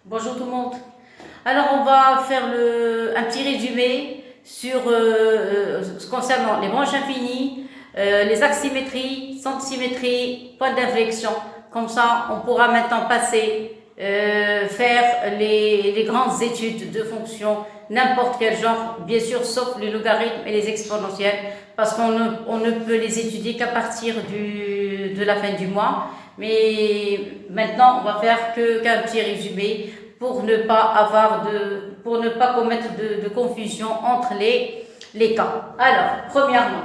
Bonjour tout le monde. Alors on va faire un petit résumé sur concernant les branches infinies, les axes symétrie, centre symétrie, point d'inflexion. Comme ça, on pourra maintenant passer faire les grandes études de fonctions, n'importe quel genre, bien sûr, sauf les logarithmes et les exponentielles, parce qu'on ne peut les étudier qu'à partir de la fin du mois. Mais maintenant, on va faire qu'un petit résumé pour ne pas commettre de confusion entre les cas. Alors, premièrement,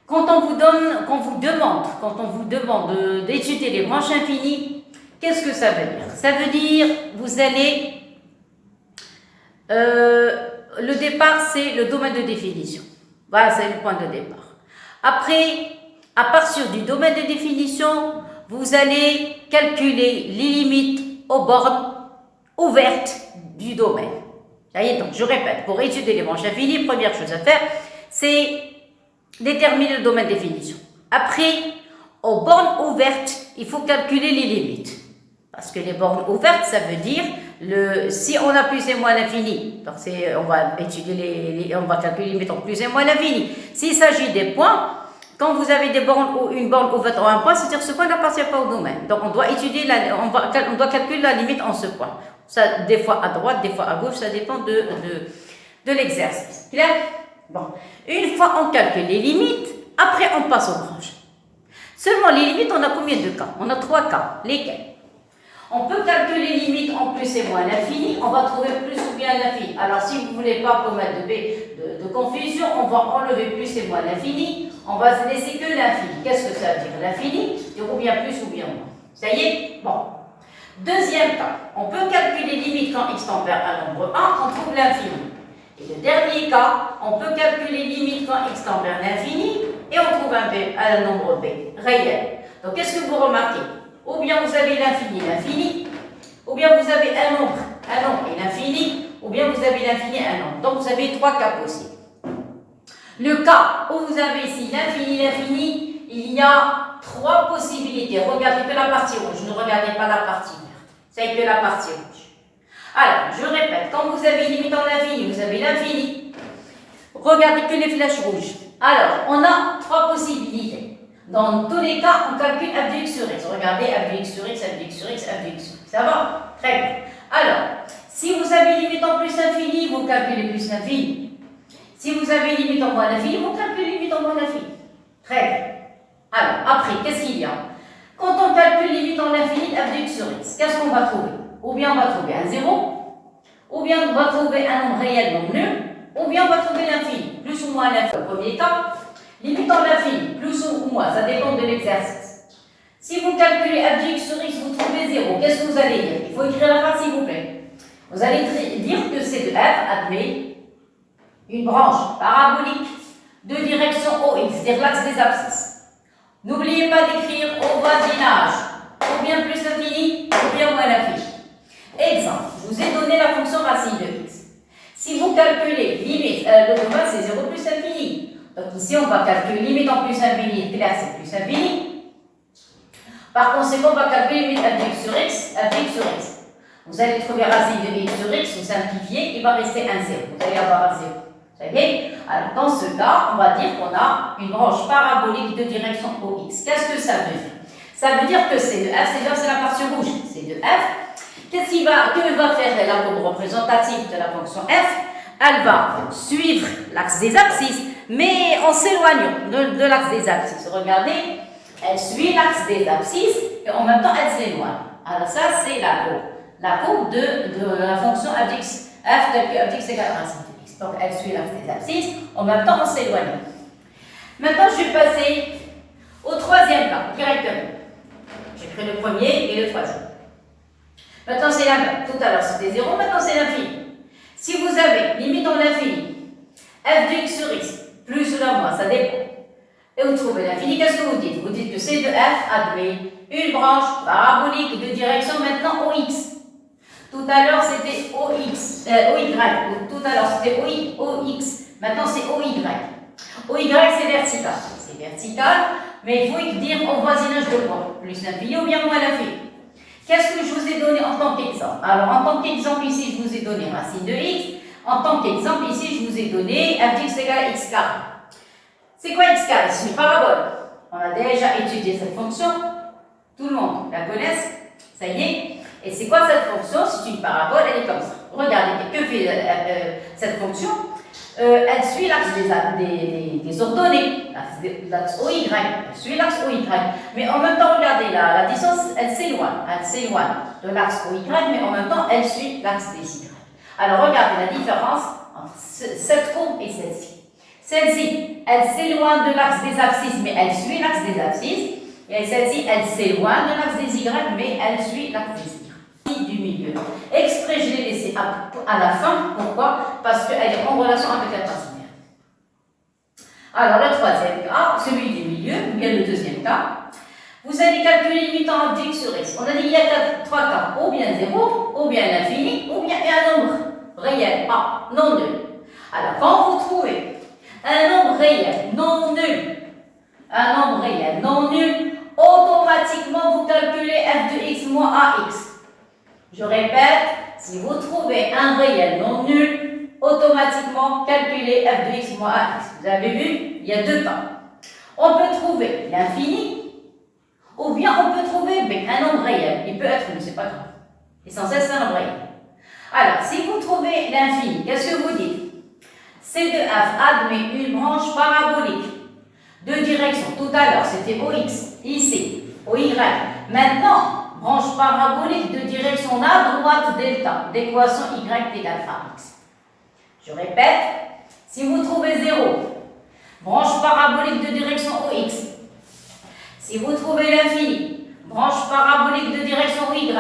quand on vous demande d'étudier les branches infinies, qu'est-ce que ça veut dire? Ça veut dire vous allez le départ, c'est le domaine de définition. Voilà, c'est le point de départ. Après, à partir du domaine de définition, vous allez calculer les limites aux bornes ouvertes du domaine. Ça y est, donc je répète, pour étudier les branches infinies, première chose à faire, c'est déterminer le domaine de définition. Après, aux bornes ouvertes, il faut calculer les limites. Parce que les bornes ouvertes, ça veut dire, si on a plus et moins l'infini, donc on va étudier on va calculer les limites en plus et moins l'infini. S'il s'agit des points, quand vous avez une borne ouverte en un point, c'est-à-dire que ce point n'appartient pas au domaine. Donc on doit on doit calculer la limite en ce point. Ça, des fois à droite, des fois à gauche, ça dépend de l'exercice. Clair? Bon. Une fois on calcule les limites, après on passe aux branches. Seulement les limites, on a combien de cas? On a 3 cas. Lesquels? On peut calculer les limites en plus et moins l'infini, on va trouver plus ou bien l'infini. Alors si vous ne voulez pas commettre de confusion, on va enlever plus et moins l'infini, on va se laisser que l'infini. Qu'est-ce que ça veut dire? L'infini, c'est ou bien plus ou bien moins. Ça y est? Bon. Deuxième cas, on peut calculer les limites quand x tend vers un nombre 1, on trouve l'infini. Et le dernier cas, on peut calculer les limites quand x tend vers l'infini et on trouve un nombre b réel. Donc qu'est-ce que vous remarquez? Ou bien vous avez l'infini, ou bien vous avez un nombre et l'infini, ou bien vous avez l'infini et un nombre. Donc vous avez 3 cas possibles. Le cas où vous avez ici l'infini, il y a 3 possibilités. Regardez que la partie rouge, ne regardez pas la partie verte. C'est que la partie rouge. Alors, je répète, quand vous avez limite en l'infini, vous avez l'infini. Regardez que les flèches rouges. Alors, on a 3 possibilités. Dans tous les cas, on calcule f de x sur x. Regardez, f de x sur x, f de x sur x, f de x sur x. Ça va? Très bien. Alors, si vous avez limite en plus infini, vous calculez plus l'infini. Si vous avez limite en moins l'infini, vous calculez limite en moins l'infini. Très bien. Alors, après, qu'est-ce qu'il y a? Quand on calcule limite en l'infini, f de x sur x, qu'est-ce qu'on va trouver? Ou bien on va trouver un 0, ou bien on va trouver un nombre réel non nul, ou bien on va trouver l'infini, plus ou moins l'infini. Le premier cas, limite en l'infini, plus ou moins, ça dépend de l'exercice. Si vous calculez f de x sur x, vous trouvez 0, qu'est-ce que vous allez dire? Il faut écrire la phrase s'il vous plaît. Vous allez dire que c'est de f, admet, une branche parabolique de direction OX, c'est-à-dire l'axe des abscisses. N'oubliez pas d'écrire au voisinage, ou bien plus l'infini, ou bien moins l'infini. Exemple, je vous ai donné la fonction racine de x. Si vous calculez limite, le domaine c'est 0 plus l'infini. Donc ici, on va calculer limite en plus infini, clair, c'est plus infini. Par conséquent, on va calculer limite f de x sur x, f de x sur x. Vous allez trouver racine de x sur x, vous simplifiez, il va rester un 0. Vous allez avoir un 0. Ça y est? Alors, dans ce cas, on va dire qu'on a une branche parabolique de direction OX. Qu'est-ce que ça veut dire? Ça veut dire que c'est de f, c'est la partie rouge, c'est de f. Que va faire la courbe représentative de la fonction f? Elle va suivre l'axe des abscisses, mais en s'éloignant de l'axe des abscisses. Regardez, elle suit l'axe des abscisses et en même temps elle s'éloigne. Alors ça, c'est la courbe de la fonction f de x égale à racine de x. Donc elle suit l'axe des abscisses, en même temps en s'éloignant. Maintenant, je vais passer au troisième cas, directement. J'ai pris le premier et le troisième. Maintenant, c'est la même. Tout à l'heure, c'était 0, maintenant c'est l'infini. Si vous avez limite en l'infini, f de x sur x, plus ou moins, ça dépend, et vous trouvez l'infini, qu'est-ce que vous dites? Vous dites que c'est de f admet une branche parabolique de direction maintenant OX. Tout à l'heure, c'était OX, OY. Tout à l'heure, c'était OX. Maintenant, c'est OY. OY, c'est vertical. C'est vertical, mais il faut dire au voisinage de quoi? Plus l'infini ou bien moins l'infini. Qu'est-ce que je vous ai donné en tant qu'exemple? ça. Alors, en tant qu'exemple, ici, je vous ai donné racine de x. En tant qu'exemple, ici, je vous ai donné f de x égale à x carré. C'est quoi x carré? C'est une parabole. On a déjà étudié cette fonction. Tout le monde la connaît. Ça y est. Et c'est quoi cette fonction? C'est une parabole, elle est comme ça. Regardez, que fait cette fonction? Elle suit l'axe des ordonnées, l'axe OY, elle suit l'axe OY. Mais en même temps, regardez, la distance, elle s'éloigne de l'axe OY, mais en même temps, elle suit l'axe des Y. Alors, regardez la différence entre cette courbe et celle-ci. Celle-ci, elle s'éloigne de l'axe des abscisses, mais elle suit l'axe des abscisses. Et celle-ci, elle s'éloigne de l'axe des Y, mais elle suit l'axe des Y. Du milieu. Exprès, je l'ai laissé à la fin. Pourquoi? Parce qu'elle est en relation avec la partenaire. Alors, le troisième cas, celui du milieu, ou bien le deuxième cas, vous allez calculer limite en x sur x. On a dit qu'il y a trois cas, ou bien 0, ou bien l'infini, ou bien un nombre réel, A, non nul. Alors, quand vous trouvez un nombre réel non nul, automatiquement vous calculez f de x moins ax. Je répète, si vous trouvez un réel non nul, automatiquement calculez f de x moins ax. Vous avez vu, il y a deux cas. On peut trouver l'infini, ou bien on peut trouver un nombre réel. Il peut être nul, c'est pas grave. L'essentiel, c'est un nombre réel. Alors, si vous trouvez l'infini, qu'est-ce que vous dites? C de f admet une branche parabolique de direction. Tout à l'heure, c'était OX, ici, OY. Maintenant, branche parabolique de direction à droite delta, d'équation y égale à x. Je répète, si vous trouvez 0, branche parabolique de direction OX. Si vous trouvez l'infini, branche parabolique de direction OY.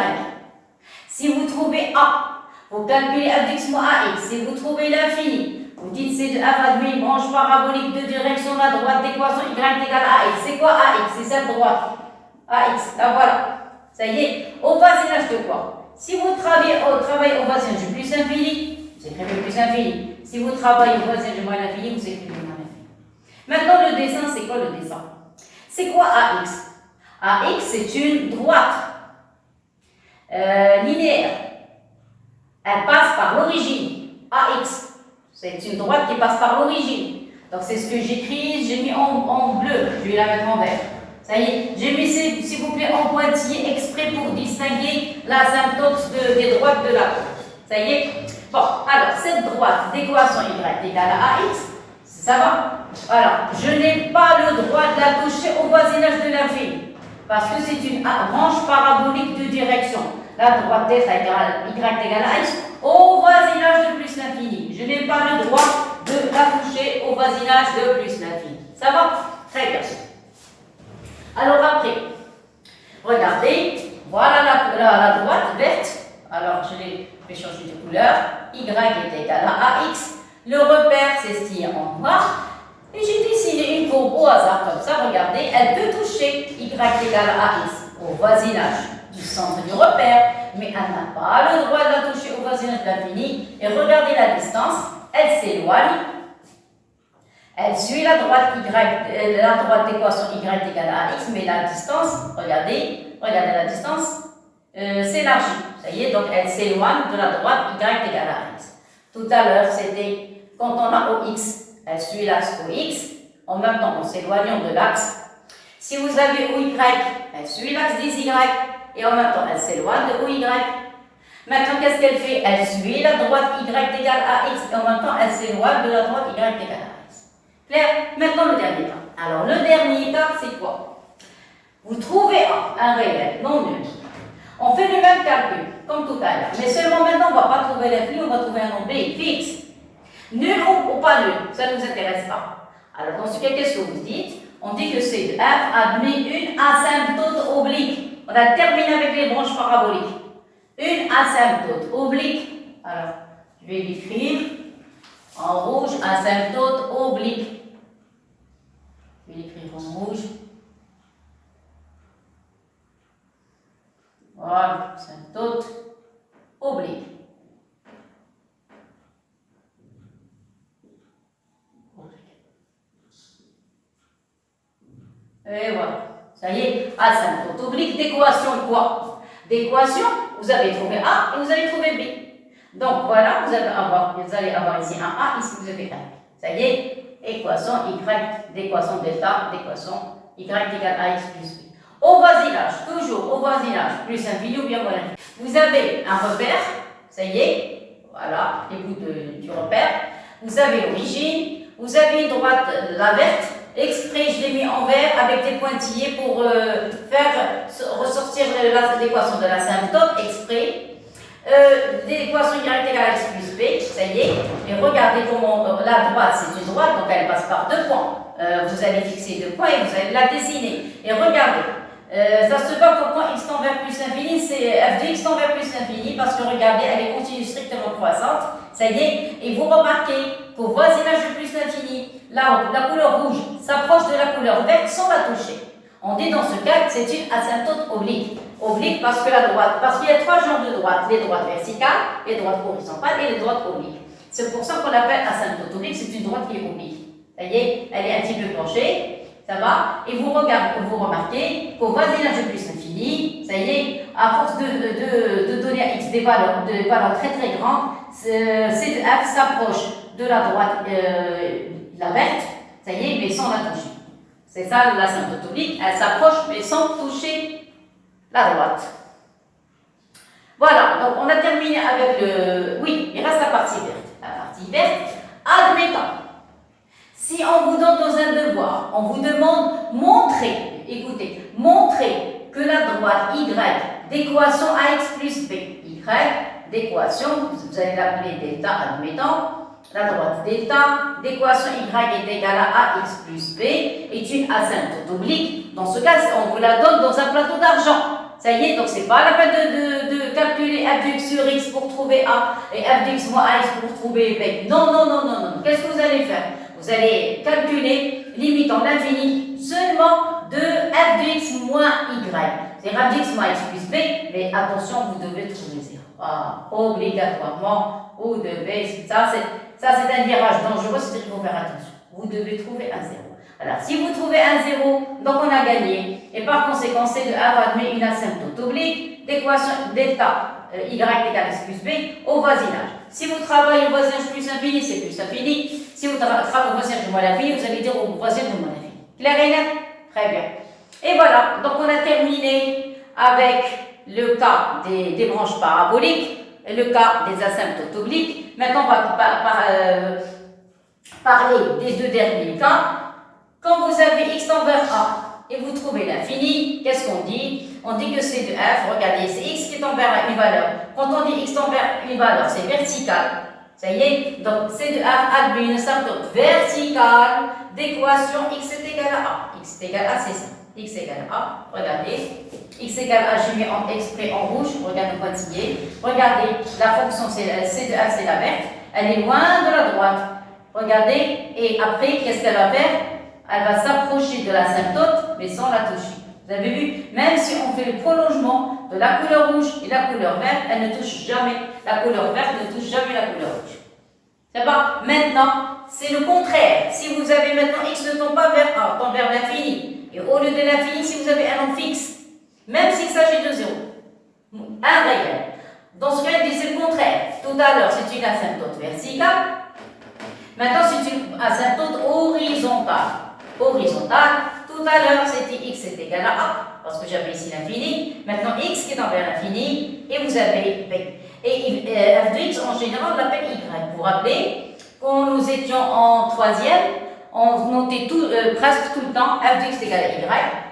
Si vous trouvez A, vous calculez f de x moins ax. Si vous trouvez l'infini, vous dites C de f admet une branche parabolique de direction à droite d'équation y égale à x. C'est quoi ax? C'est cette droite. ax, là voilà. Ça y est, au voisinage de quoi? Si vous travaillez au voisinage du plus infini, vous écrivez plus infini. Si vous travaillez au voisinage du moins infini, vous écrivez moins infini. Maintenant, le dessin, c'est quoi le dessin? C'est quoi AX? AX, c'est une droite linéaire. Elle passe par l'origine. AX, c'est une droite qui passe par l'origine. Donc, c'est ce que j'écris, j'ai mis en bleu. Je vais la mettre en vert. Ça y est, j'ai mis, s'il vous plaît, en pointillé exprès pour distinguer l'asymptote des droites de la courbe. Ça y est. Bon, alors, cette droite d'équation y égale à ax, ça va? Alors, je n'ai pas le droit de la toucher au voisinage de l'infini, parce que c'est une branche parabolique de direction. La droite delta égale y égale à x au voisinage de plus l'infini. Je n'ai pas le droit de la toucher au voisinage de plus l'infini. Ça va? Très bien. Alors après, regardez, voilà la droite verte. Alors je vais changer de couleur. Y est égal à ax. Le repère, c'est ce qui est en noir. Et j'ai dessiné une courbe au hasard comme ça. Regardez, elle peut toucher y égale à ax au voisinage du centre du repère, mais elle n'a pas le droit de la toucher au voisinage de l'infini. Et regardez la distance, elle s'éloigne. Elle suit la droite d'équation y égale à x, mais la distance, regardez la distance, s'élargit. Ça y est, donc elle s'éloigne de la droite y égale à x. Tout à l'heure, c'était quand on a OX, elle suit l'axe OX, en même temps en s'éloignant de l'axe. Si vous avez OY, elle suit l'axe des Y, et en même temps elle s'éloigne de OY. Maintenant, qu'est-ce qu'elle fait? Elle suit la droite y égale à x, et en même temps elle s'éloigne de la droite y égale à x. Clair? Maintenant, le dernier cas. Alors, le dernier cas, c'est quoi? Vous trouvez un réel non nul. On fait le même calcul, comme tout à l'heure. Mais seulement maintenant, on ne va pas trouver l'infini, on va trouver un nombre fixe. Nul ou pas nul, ça ne nous intéresse pas. Alors, dans ce cas, qu'est-ce que vous dites? On dit que C de f admet une asymptote oblique. On a terminé avec les branches paraboliques. Une asymptote oblique. Alors, je vais l'écrire en rouge, asymptote oblique. Je vais l'écrire en rouge. Voilà, asymptote oblique. Et voilà. Ça y est, asymptote oblique d'équation quoi? D'équation vous avez trouvé A et vous avez trouvé B. Donc voilà, vous allez avoir ici un A, ici vous avez un. Ça y est, équation Y d'équation delta d'équation Y égale AX plus B. Au voisinage, toujours au voisinage, plus infini ou bien moins infini. Vous avez un repère, ça y est, voilà, les bouts du repère. Vous avez l'origine, vous avez une droite, la verte. Exprès, je l'ai mis en vert avec des pointillés pour faire ressortir l'équation de l'asymptote, exprès. L'équation Y égale à X plus B, ça y est. Et regardez comment la droite, c'est une droite, donc elle passe par 2 points. Vous allez fixer 2 points et vous allez la dessiner. Et regardez, ça se voit comme point x tend vers plus l'infini, c'est f de x tend vers plus l'infini, parce que regardez, elle est continue strictement croissante. Ça y est. Et vous remarquez qu'au voisinage de plus l'infini, là, la couleur rouge s'approche de la couleur verte sans la toucher. On dit dans ce cas que c'est une asymptote oblique. Oblique parce que la droite, parce qu'il y a 3 genres de droites, les droites verticales, les droites horizontales et les droites obliques. C'est pour ça qu'on l'appelle asymptote oblique, c'est une droite qui est oblique. Ça y est, elle est un petit peu penchée, ça va, et vous remarquez qu'au voisinage de plus l'infini, ça y est, à force de donner à x des valeurs très très grandes, C de f s'approche de la droite, la verte, ça y est, mais sans la toucher. C'est ça l'asymptote oblique, elle s'approche mais sans toucher la droite. Voilà, donc on a terminé avec le... Oui, il reste la partie verte. La partie verte, admettons, si on vous donne dans un devoir, on vous demande montrer, écoutez, montrer que la droite y d'équation ax plus b, y d'équation, vous allez l'appeler delta, admettons, la droite delta d'équation y est égale à ax plus b est une asymptote oblique. Dans ce cas, on vous la donne dans un plateau d'argent. Ça y est, donc c'est pas la peine de calculer f de x sur x pour trouver a et f de x moins ax pour trouver b. Non, non, non, non, non. Qu'est-ce que vous allez faire? Vous allez calculer, limitant l'infini, seulement de f de x moins y. C'est f de x moins x plus b, mais attention, vous devez trouver 0. Ah, obligatoirement, vous devez, ça c'est un virage dangereux, c'est-à-dire qu'il faut faire attention. Vous devez trouver un 0. Alors, si vous trouvez un 0, donc on a gagné. Et par conséquent, C de A va admettre une asymptote oblique d'équation delta y égale x plus b au voisinage. Si vous travaillez au voisinage plus infini, c'est plus infini. Si vous travaillez au voisinage de moins l'infini, vous allez dire au voisinage de moins l'infini. Clair et net? Très bien. Et voilà, donc on a terminé avec le cas des branches paraboliques et le cas des asymptotes obliques. Maintenant, on va parler des 2 derniers cas. Quand vous avez x tend vers a et vous trouvez l'infini, qu'est-ce qu'on dit? On dit que c'est de f, regardez, c'est x qui tend vers une valeur. Quand on dit x tend vers une valeur, c'est vertical. Ça y est, donc c'est de f admet une asymptote verticale d'équation x est égal à a. X est égal à, c'est ça. X égale a, regardez. X égale a, je mets exprès en rouge, regardez le pointillé. Regardez, la fonction c de f, c'est la verte. Elle est loin de la droite. Regardez, et après, qu'est-ce qu'elle va faire? Elle va s'approcher de l'asymptote, mais sans la toucher. Vous avez vu? Même si on fait le prolongement de la couleur rouge et la couleur verte, elle ne touche jamais. La couleur verte ne touche jamais la couleur rouge. C'est pas? Maintenant, c'est le contraire. Si vous avez maintenant x ne tend pas vers a, tend vers l'infini. Et au lieu de l'infini, si vous avez un nombre fixe, même s'il s'agit de 0, un réel. Dans ce cas, c'est le contraire. Tout à l'heure, c'est une asymptote verticale. Maintenant, c'est une asymptote horizontale. Tout à l'heure, c'était x est égal à a, parce que j'avais ici l'infini. Maintenant, x qui est envers l'infini, et vous avez b. Et f de x, en général, on l'appelle y. Vous vous rappelez, quand nous étions en 3e, on notait presque tout le temps f de x égale à y.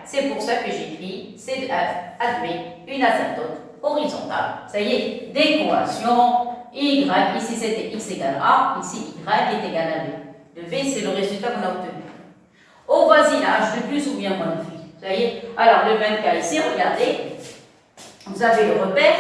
C'est pour ça que j'écris c de f admet une asymptote horizontale. Ça y est, d'équation y, ici c'était x égale à a, ici y est égal à b. Le b, c'est le résultat qu'on a obtenu. Au voisinage, de plus ou bien moins de phi. Ça y est. Alors, le même cas ici, regardez. Vous avez le repère.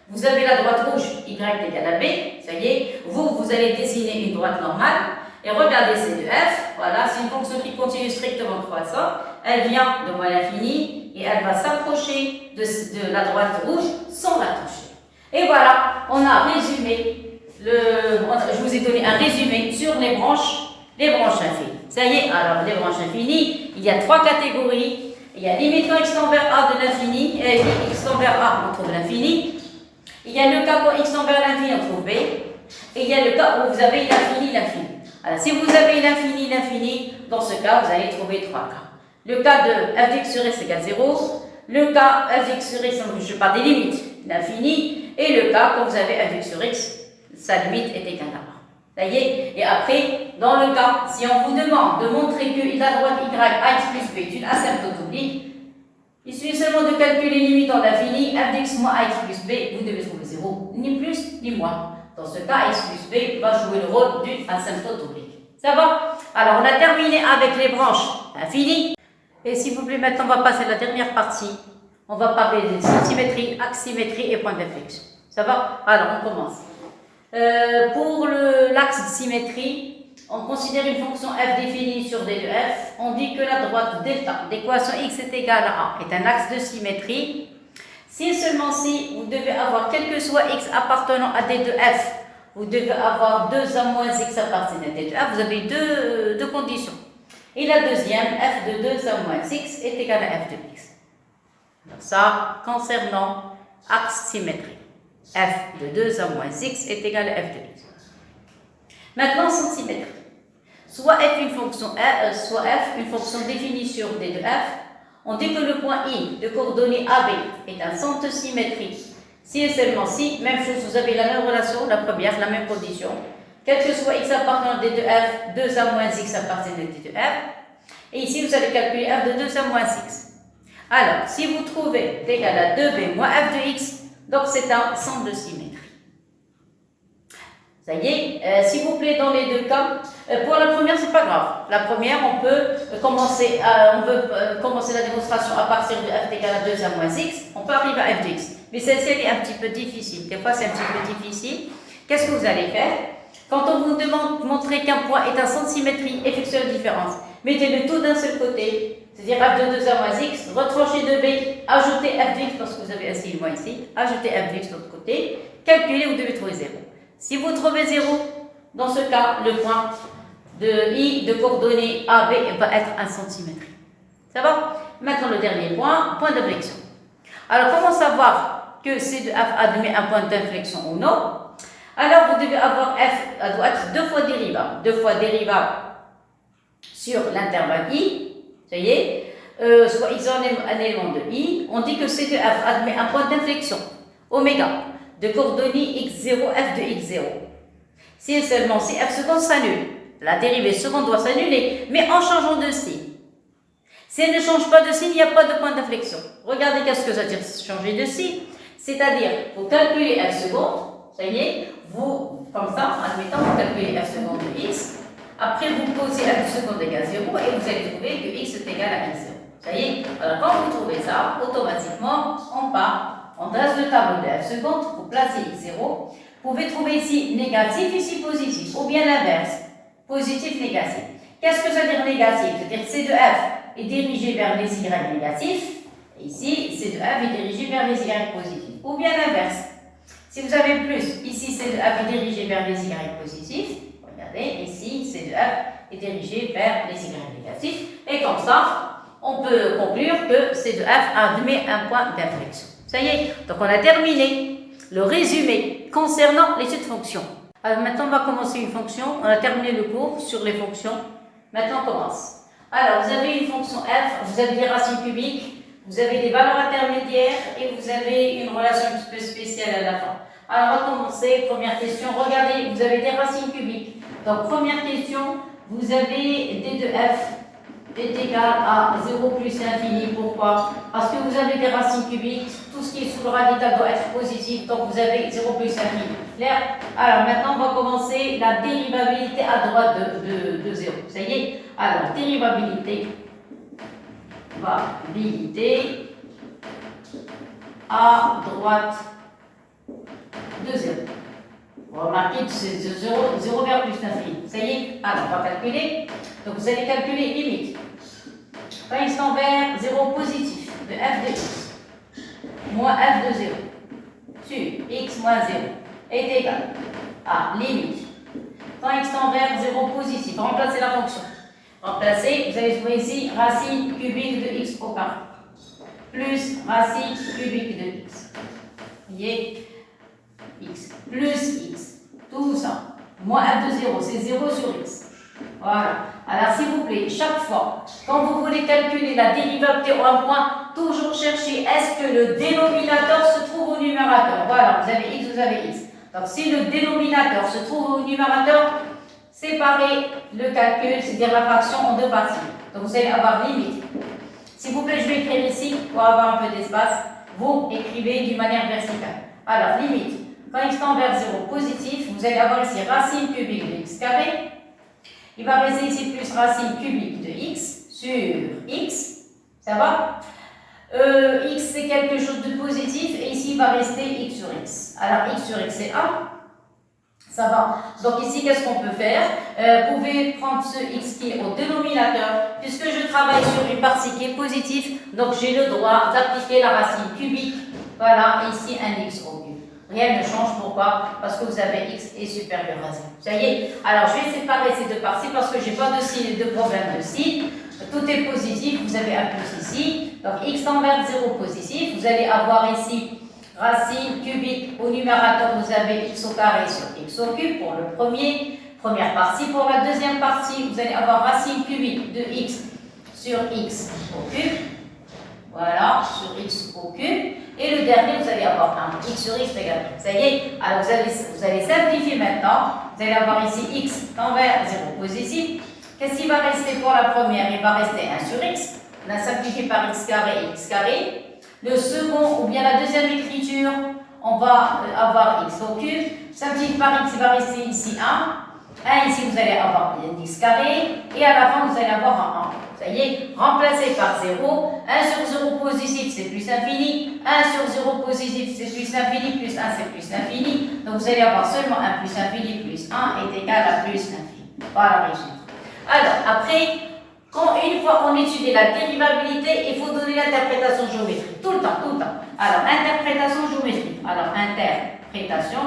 Vous avez la droite rouge, y égale à b. Ça y est. Vous allez dessiner une droite normale. Et regardez C de f. Voilà, c'est une fonction qui continue strictement croissant. Elle vient de moins l'infini et elle va s'approcher de la droite rouge sans la toucher. Et voilà, on a résumé. Je vous ai donné un résumé sur les branches infinies. Ça y est, alors les branches infinies, il y a 3 catégories. Il y a limitant x tend vers a de l'infini, et x tend vers a, on trouve l'infini. Il y a le cas quand x tend vers l'infini, on trouve b. Et il y a le cas où vous avez l'infini, l'infini. Alors, si vous avez l'infini, l'infini, dans ce cas, vous allez trouver trois cas. Le cas de f de x sur s égale 0. Le cas f de x sur x, je parle des limites, l'infini. Et le cas quand vous avez f de x sur x, sa limite est égale à 1. Ça y est. Et après, dans le cas, si on vous demande de montrer que la droite y ax plus b est une asymptote oblique, il suffit seulement de calculer les limites dans l'infini, f de x moins ax plus b, vous devez trouver 0, ni plus ni moins. Dans ce cas, x plus b va jouer le rôle d'une asymptote oblique. Ça va? Alors, on a terminé avec les branches infinies. Et s'il vous plaît, maintenant, on va passer à la dernière partie. On va parler de symétrie, axe-symétrie et point d'inflexion. Ça va? Alors, on commence. Pour l'axe de symétrie, on considère une fonction f définie sur d de f. On dit que la droite delta d'équation x est égale à a est un axe de symétrie. Si et seulement si vous devez avoir quel que soit x appartenant à d de f, vous devez avoir 2a moins x appartenant à d de f. Vous avez deux conditions. Et la deuxième, f de 2a moins x est égal à f de x. Alors ça, concernant axe symétrique, f de 2a moins x est égal à f de x. Maintenant, sans symétrie. Soit f une fonction soit f une fonction définie sur d de f. On dit que le point I de coordonnées AB est un centre symétrique. Si et seulement si, même chose, vous avez la même relation, la première, la même condition. Quel que soit x appartenant à d de f, 2a moins x appartient à d de f. Et ici, vous allez calculer f de 2a moins x. Alors, si vous trouvez d égale à 2b moins f de x, donc c'est un centre de symétrie. Ça y est, s'il vous plaît, dans les deux cas, pour la première, c'est pas grave. La première, on peut commencer la démonstration à partir de f égale à 2a moins x. On peut arriver à f de x. Mais celle-ci, elle est un petit peu difficile. Des fois, c'est un petit peu difficile. Qu'est-ce que vous allez faire? Quand on vous demande de montrer qu'un point est un centre symétrique, effectuez la différence. Mettez le tout d'un seul côté, c'est-à-dire f de 2a moins x, retranchez de b, ajoutez f de x parce que vous avez un signe moins ici, ajoutez f de x de l'autre côté, calculez, vous devez trouver 0. Si vous trouvez 0, dans ce cas, le point de I de coordonnées AB va être un centre symétrique. Ça va? Maintenant, le dernier point, point d'inflexion. Alors, comment savoir que C de f admet un point d'inflexion ou non? Alors, vous devez avoir f, elle doit être deux fois dérivable. Deux fois dérivable sur l'intervalle I, ça y est, soit x en un élément de I. On dit que C de f admet un point d'inflexion, oméga, de coordonnées x0, f de x0. Si et seulement si f seconde s'annule, la dérivée seconde doit s'annuler, mais en changeant de signe. Si elle ne change pas de signe, il n'y a pas de point d'inflexion. Regardez qu'est-ce que ça veut dire changer de signe. C'est-à-dire, vous calculez f seconde, ça y est, vous, comme ça, admettons, vous calculez f seconde de x, après vous posez f seconde égale 0 et vous allez trouver que x est égal à x0. Ça y est, alors quand vous trouvez ça, automatiquement, on part. On dresse le tableau de f seconde, vous placez x0. Vous pouvez trouver ici négatif, ici positif, ou bien l'inverse, positif, négatif. Qu'est-ce que ça veut dire négatif? C'est-à-dire C de f est dirigé vers les y négatifs, et ici, C de f est dirigé vers les y positifs. Ou bien l'inverse. Si vous avez plus, ici C de f est dirigé vers les y positifs, regardez, ici C de f est dirigé vers les y négatifs, et comme ça, on peut conclure que C de f admet un point d'inflexion. Ça y est, donc on a terminé le résumé concernant les suites de fonctions. Alors maintenant, on va commencer une fonction. On a terminé le cours sur les fonctions. Maintenant, on commence. Alors, vous avez une fonction f, vous avez des racines cubiques, vous avez des valeurs intermédiaires et vous avez une relation un petit peu spéciale à la fin. Alors, on va commencer. Première question. Regardez, vous avez des racines cubiques. Donc, première question, vous avez d de f est égal à 0 plus l'infini. Pourquoi? Parce que vous avez des racines cubiques, tout ce qui est sous le radical doit être positif, donc vous avez 0 plus l'infini. Clair? Alors maintenant, on va commencer la dérivabilité à droite de 0. Ça y est? Alors, dérivabilité à droite de 0. Vous remarquez que c'est 0 vers plus l'infini. Ça y est? Alors, on va calculer. Donc, vous allez calculer limite. Quand x tend vers 0 positif de f de x moins f de 0 sur x moins 0 est égal à limite. Quand x tend vers 0 positif, remplacez la fonction. Remplacez, vous allez trouver ici racine cubique de x au carré plus racine cubique de x. Vous voyez? plus x. Tout ça. Moins 1 de 0, c'est 0 sur x. Voilà. Alors, s'il vous plaît, chaque fois, quand vous voulez calculer la dérivabilité en un point, toujours chercher est-ce que le dénominateur se trouve au numérateur. Voilà, vous avez x, vous avez x. Donc, si le dénominateur se trouve au numérateur, séparez le calcul, c'est-à-dire la fraction, en deux parties. Donc, vous allez avoir limite. S'il vous plaît, je vais écrire ici pour avoir un peu d'espace. Vous écrivez d'une manière verticale. Alors, limite. Quand x tend vers 0 positif, vous allez avoir ici racine cubique de x carré. Il va rester ici plus racine cubique de x sur x. Ça va? X c'est quelque chose de positif et ici il va rester x sur x. Alors x sur x c'est 1. Ça va? Donc ici qu'est-ce qu'on peut faire? Vous pouvez prendre ce x qui est au dénominateur. Puisque je travaille sur une partie qui est positive, donc j'ai le droit d'appliquer la racine cubique. Voilà, et ici un x au cube. Rien ne change, pourquoi? Parce que vous avez x est supérieur à 0. Ça y est? Alors je vais séparer ces deux parties parce que je n'ai pas de problème de signe. Tout est positif, vous avez un plus ici. Donc x tend vers 0 positif. Vous allez avoir ici racine cubique au numérateur, vous avez x au carré sur x au cube pour le première partie. Pour la deuxième partie, vous allez avoir racine cubique de x sur x au cube. Voilà, sur x au cube. Et le dernier, vous allez avoir un x sur x égale 1. Ça y est, alors vous allez simplifier maintenant. Vous allez avoir ici x tend vers 0 positif. Qu'est-ce qui va rester pour la première? Il va rester 1 sur x. On a simplifié par x carré et x carré. Le second, ou bien la deuxième écriture, on va avoir x au cube. Simplifié par x, il va rester ici 1. 1 ici, vous allez avoir x carré. Et à la fin, vous allez avoir un 1. Ça y est, remplacé par 0. 1 sur 0 positif, c'est plus infini. 1 sur 0 positif, c'est plus infini. Plus 1, c'est plus infini. Donc, vous allez avoir seulement 1 plus infini plus 1 est égal à plus infini. Voilà le résultat. Alors, après, une fois qu'on étudie la dérivabilité, il faut donner l'interprétation géométrique. Tout le temps, tout le temps. Alors, interprétation géométrique. Alors, interprétation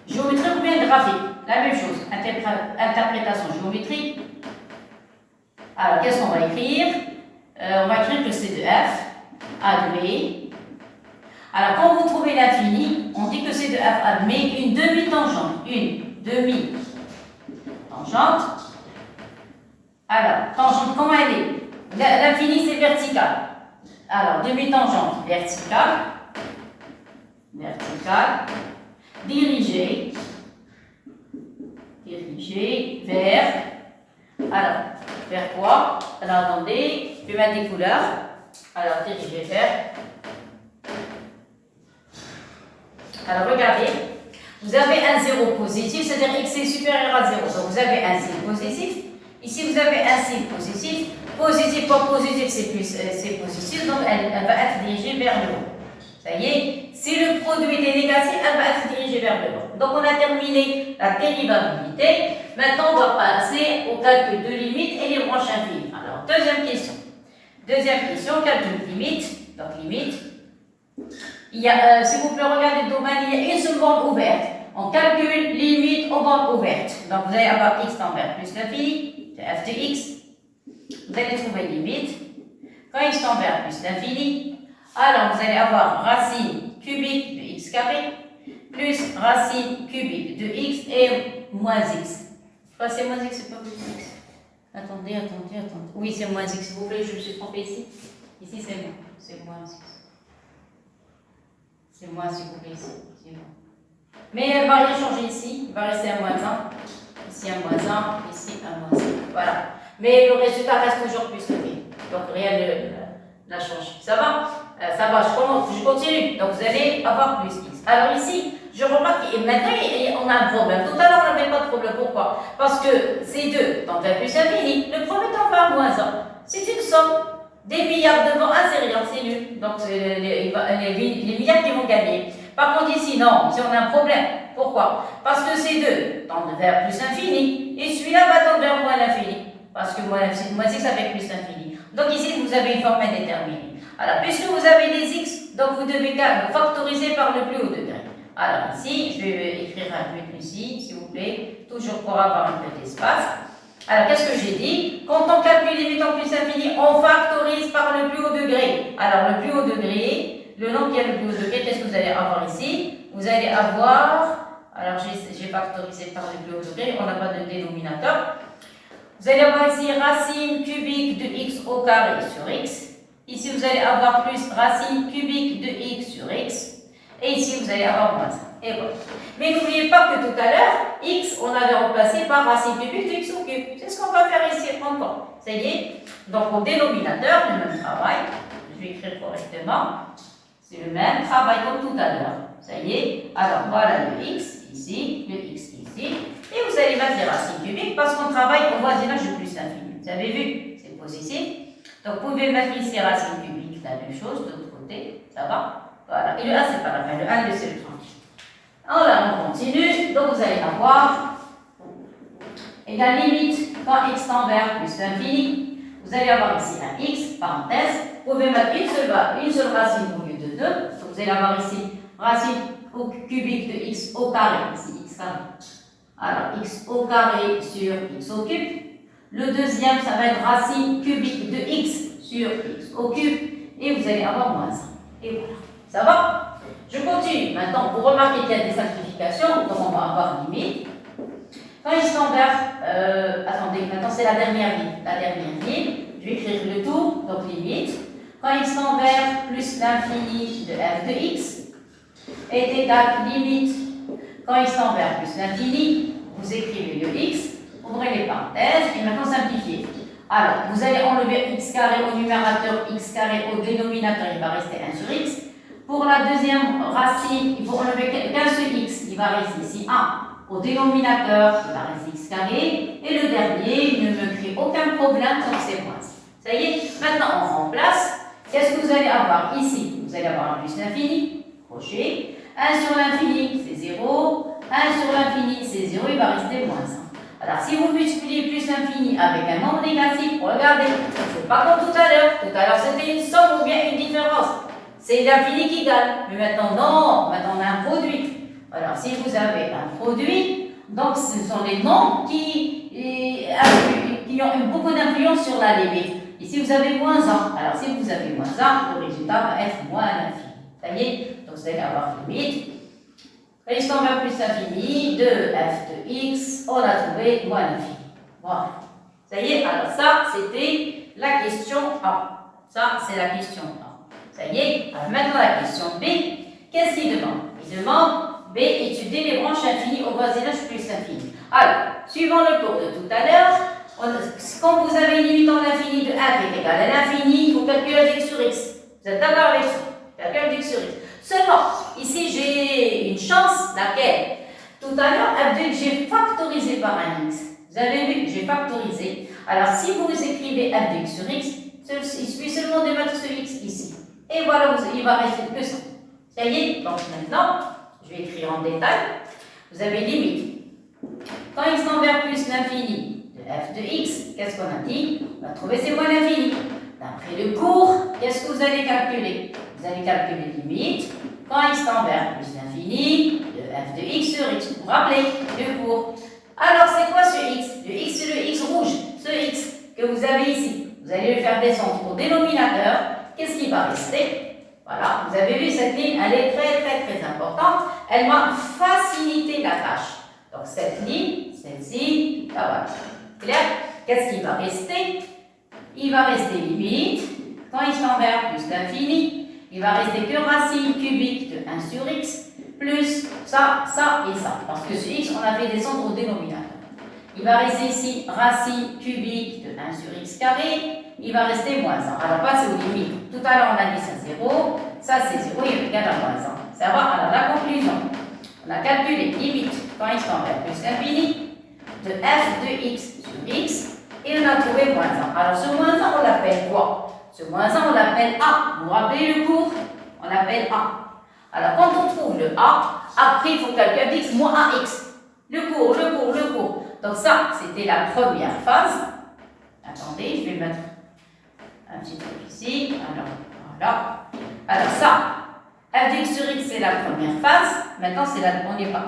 géométrique ou bien graphique. La même chose. Interprétation géométrique. Alors, qu'est-ce qu'on va écrire? On va écrire que C de F admet. Alors, quand vous trouvez l'infini, on dit que C de F admet une demi-tangente. Une demi-tangente. Alors, tangente, comment elle est? L'infini, c'est vertical. Alors, demi-tangente verticale. Verticale. Dirigée vers. Alors, vers quoi? Alors, attendez, je vais mettre des couleurs. Alors, dirigée vers. Alors, regardez. Vous avez un 0 positif, c'est-à-dire x est supérieur à 0. Donc, vous avez un signe positif. Ici, vous avez un signe positif. Positif par positif, c'est positif. Donc, elle va être dirigée vers le haut. Ça y est. Si le produit est négatif, elle va être dirigée vers le bas. Donc, on a terminé la dérivabilité. Maintenant, on va passer au calcul de limite et les branches infinies. Alors, deuxième question. Deuxième question, calcul de limite. Donc, limite. Il y a, s'il vous plaît, regardez le domaine, il y a une seule bande ouverte. On calcule limite aux bandes ouvertes. Donc, vous allez avoir x tend vers plus l'infini, c'est f de x. Vous allez trouver limite. Quand x tend vers plus l'infini, alors vous allez avoir racine cubique de x carré plus racine cubique de x et moins x. Je crois que c'est moins x, c'est pas plus x. Attendez. Oui, c'est moins x, s'il vous plaît, je me suis trompée ici. Ici, c'est moins x. C'est moins, s'il vous plaît, ici. C'est moins. Mais elle ne va rien changer ici. Il va rester un moins 1. Ici, un moins 1. Ici, un moins 1. Voilà. Mais le résultat reste toujours plus élevé. Donc, rien n'a changé. Ça va? Ça va, je continue. Donc, vous allez avoir plus x. Alors, ici, je remarque, et maintenant, on a un problème. Tout à l'heure, on n'avait pas de problème. Pourquoi? Parce que ces deux tendent vers plus infini. Le premier tend vers moins 1. C'est une somme. Des milliards devant 1, c'est rien, c'est nul. Donc, c'est les milliards qui vont gagner. Par contre, ici, non, ici, on a un problème. Pourquoi? Parce que ces deux tendent vers plus infini. Et celui-là va tendre vers moins l'infini. Parce que moins x avec plus l'infini. Donc, ici, vous avez une forme indéterminée. Alors, puisque vous avez des x, donc vous devez factoriser par le plus haut degré. Alors, ici, je vais écrire un but ici, s'il vous plaît, toujours pour avoir un peu d'espace. Alors, qu'est-ce que j'ai dit? Quand on calcule limite en plus infini, on factorise par le plus haut degré. Alors, le plus haut degré, le nombre qui a le plus haut degré, qu'est-ce que vous allez avoir ici? vous allez avoir, alors j'ai factorisé par le plus haut degré, on n'a pas de dénominateur. Vous allez avoir ici racine cubique de x au carré sur x. Ici, vous allez avoir plus racine cubique de x sur x. Et ici, vous allez avoir moins 1. Et voilà. Mais n'oubliez pas que tout à l'heure, x, on avait remplacé par racine cubique de x au cube. C'est ce qu'on va faire ici encore. Ça y est. Donc, au dénominateur, le même travail. Je vais écrire correctement. C'est le même travail comme tout à l'heure. Ça y est. Alors, voilà le x ici, le x ici. Et vous allez mettre les racines cubiques parce qu'on travaille au voisinage de plus infini. Vous avez vu? C'est positif. Donc, vous pouvez mettre ici racine cubique, la même chose, de l'autre côté. Ça va? Voilà. Et le 1, c'est pas la fin. Le 1, c'est le 30. Alors, on continue. Donc, vous allez avoir, et la limite, quand x tend vers plus l'infini, vous allez avoir ici un x, parenthèse. Vous pouvez mettre une seule racine au lieu de 2. Donc, vous allez avoir ici racine cubique de x au carré. Ici, x carré. Alors, x au carré sur x au cube. Le deuxième, ça va être racine cubique de x sur x au cube. Et vous allez avoir moins 1. Et voilà. Ça va? Je continue. Maintenant, vous remarquez qu'il y a des simplifications. Donc, on va avoir limite. Quand il tend vers... attendez, maintenant, c'est la dernière ligne. La dernière ligne. Je vais écrire le tout. Donc, limite. Quand il tend vers plus l'infini de f de x est égal limite. Quand il tend vers plus l'infini, vous écrivez le x, ouvrez les parenthèses et maintenant simplifiez. Alors, vous allez enlever x carré au numérateur, x carré au dénominateur, il va rester 1 sur x. Pour la deuxième racine, il faut enlever qu'un seul x, il va rester ici 1 au dénominateur, il va rester x carré. Et le dernier, il ne me crée aucun problème, donc c'est moins. Ça y est, maintenant on remplace. Qu'est-ce que vous allez avoir ici? Vous allez avoir un plus l'infini, crochet. 1 sur l'infini, c'est 0. 1 sur l'infini, c'est 0, il va rester moins 1. Alors, si vous multipliez plus l'infini avec un nombre négatif, regardez, c'est pas comme tout à l'heure. Tout à l'heure, c'était une somme ou bien une différence. C'est l'infini qui gagne. Mais maintenant, non. Maintenant, on a un produit. Alors, si vous avez un produit, donc ce sont les nombres qui ont eu beaucoup d'influence sur la limite. Ici, vous avez moins 1. Alors, si vous avez moins 1, le résultat va être moins l'infini. Ça y est? Donc, vous allez avoir limite. Quand on va plus l'infini de f de x, on a trouvé moins l'infini. Voilà. Ça y est? Alors, ça, c'était la question A. Ça, c'est la question A. Ça y est? Alors, maintenant, la question B. Qu'est-ce qu'il demande? Il demande B, étudier les branches infinies au voisinage plus infini. Alors, suivant le cours de tout à l'heure, quand vous avez une limite en infini de f est égal à l'infini, il faut calculer avec x sur x. Vous êtes d'accord avec ça? Calculer avec x sur x. Seulement, ici, j'ai une chance, laquelle? Tout à l'heure, f de x, j'ai factorisé par un x. Vous avez vu, j'ai factorisé. Alors, si vous écrivez f de x sur x, il suffit seulement de mettre ce x ici. Et voilà, il va rester que ça. Ça y est? Donc maintenant, je vais écrire en détail. Vous avez limite. Quand x tend vers plus l'infini de f de x, qu'est-ce qu'on a dit? On va trouver c'est moins l'infini. D'après le cours, qu'est-ce que vous allez calculer? Vous allez calculer limite. Quand x tend vers plus l'infini de f de x sur x. Vous vous rappelez le cours. Alors, c'est quoi ce x? Le x, c'est le x rouge. Ce x que vous avez ici. Vous allez le faire descendre au dénominateur. Qu'est-ce qui va rester? Voilà, vous avez vu cette ligne, elle est très importante. Elle m'a facilité la tâche. Donc cette ligne, celle-ci, ça va. Clair? Qu'est-ce qui va rester? Il va rester limite. Quand il tend vers plus l'infini, il va rester que racine cubique de 1 sur x, plus ça, ça et ça. Parce que ce x, on a fait descendre au dénominateur. Il va rester ici racine cubique de 1 sur x carré. Il va rester moins 1. Alors, passez aux limites. Tout à l'heure, on a dit ça 0. Ça, c'est 0. Il est égal à moins 1. Ça va? Alors, la conclusion. On a calculé limite quand x tend vers plus l'infini de f de x sur x. Et on a trouvé moins 1. Alors, ce moins 1, on l'appelle quoi? Ce moins 1, on l'appelle A. Vous vous rappelez le cours? On l'appelle A. Alors, quand on trouve le A, après, il faut calculer x moins AX. Le cours. Donc, ça, c'était la première phase. Attendez, je vais mettre un petit truc ici. Alors, voilà. Alors, ça, f de x sur x, c'est la première phase. Maintenant,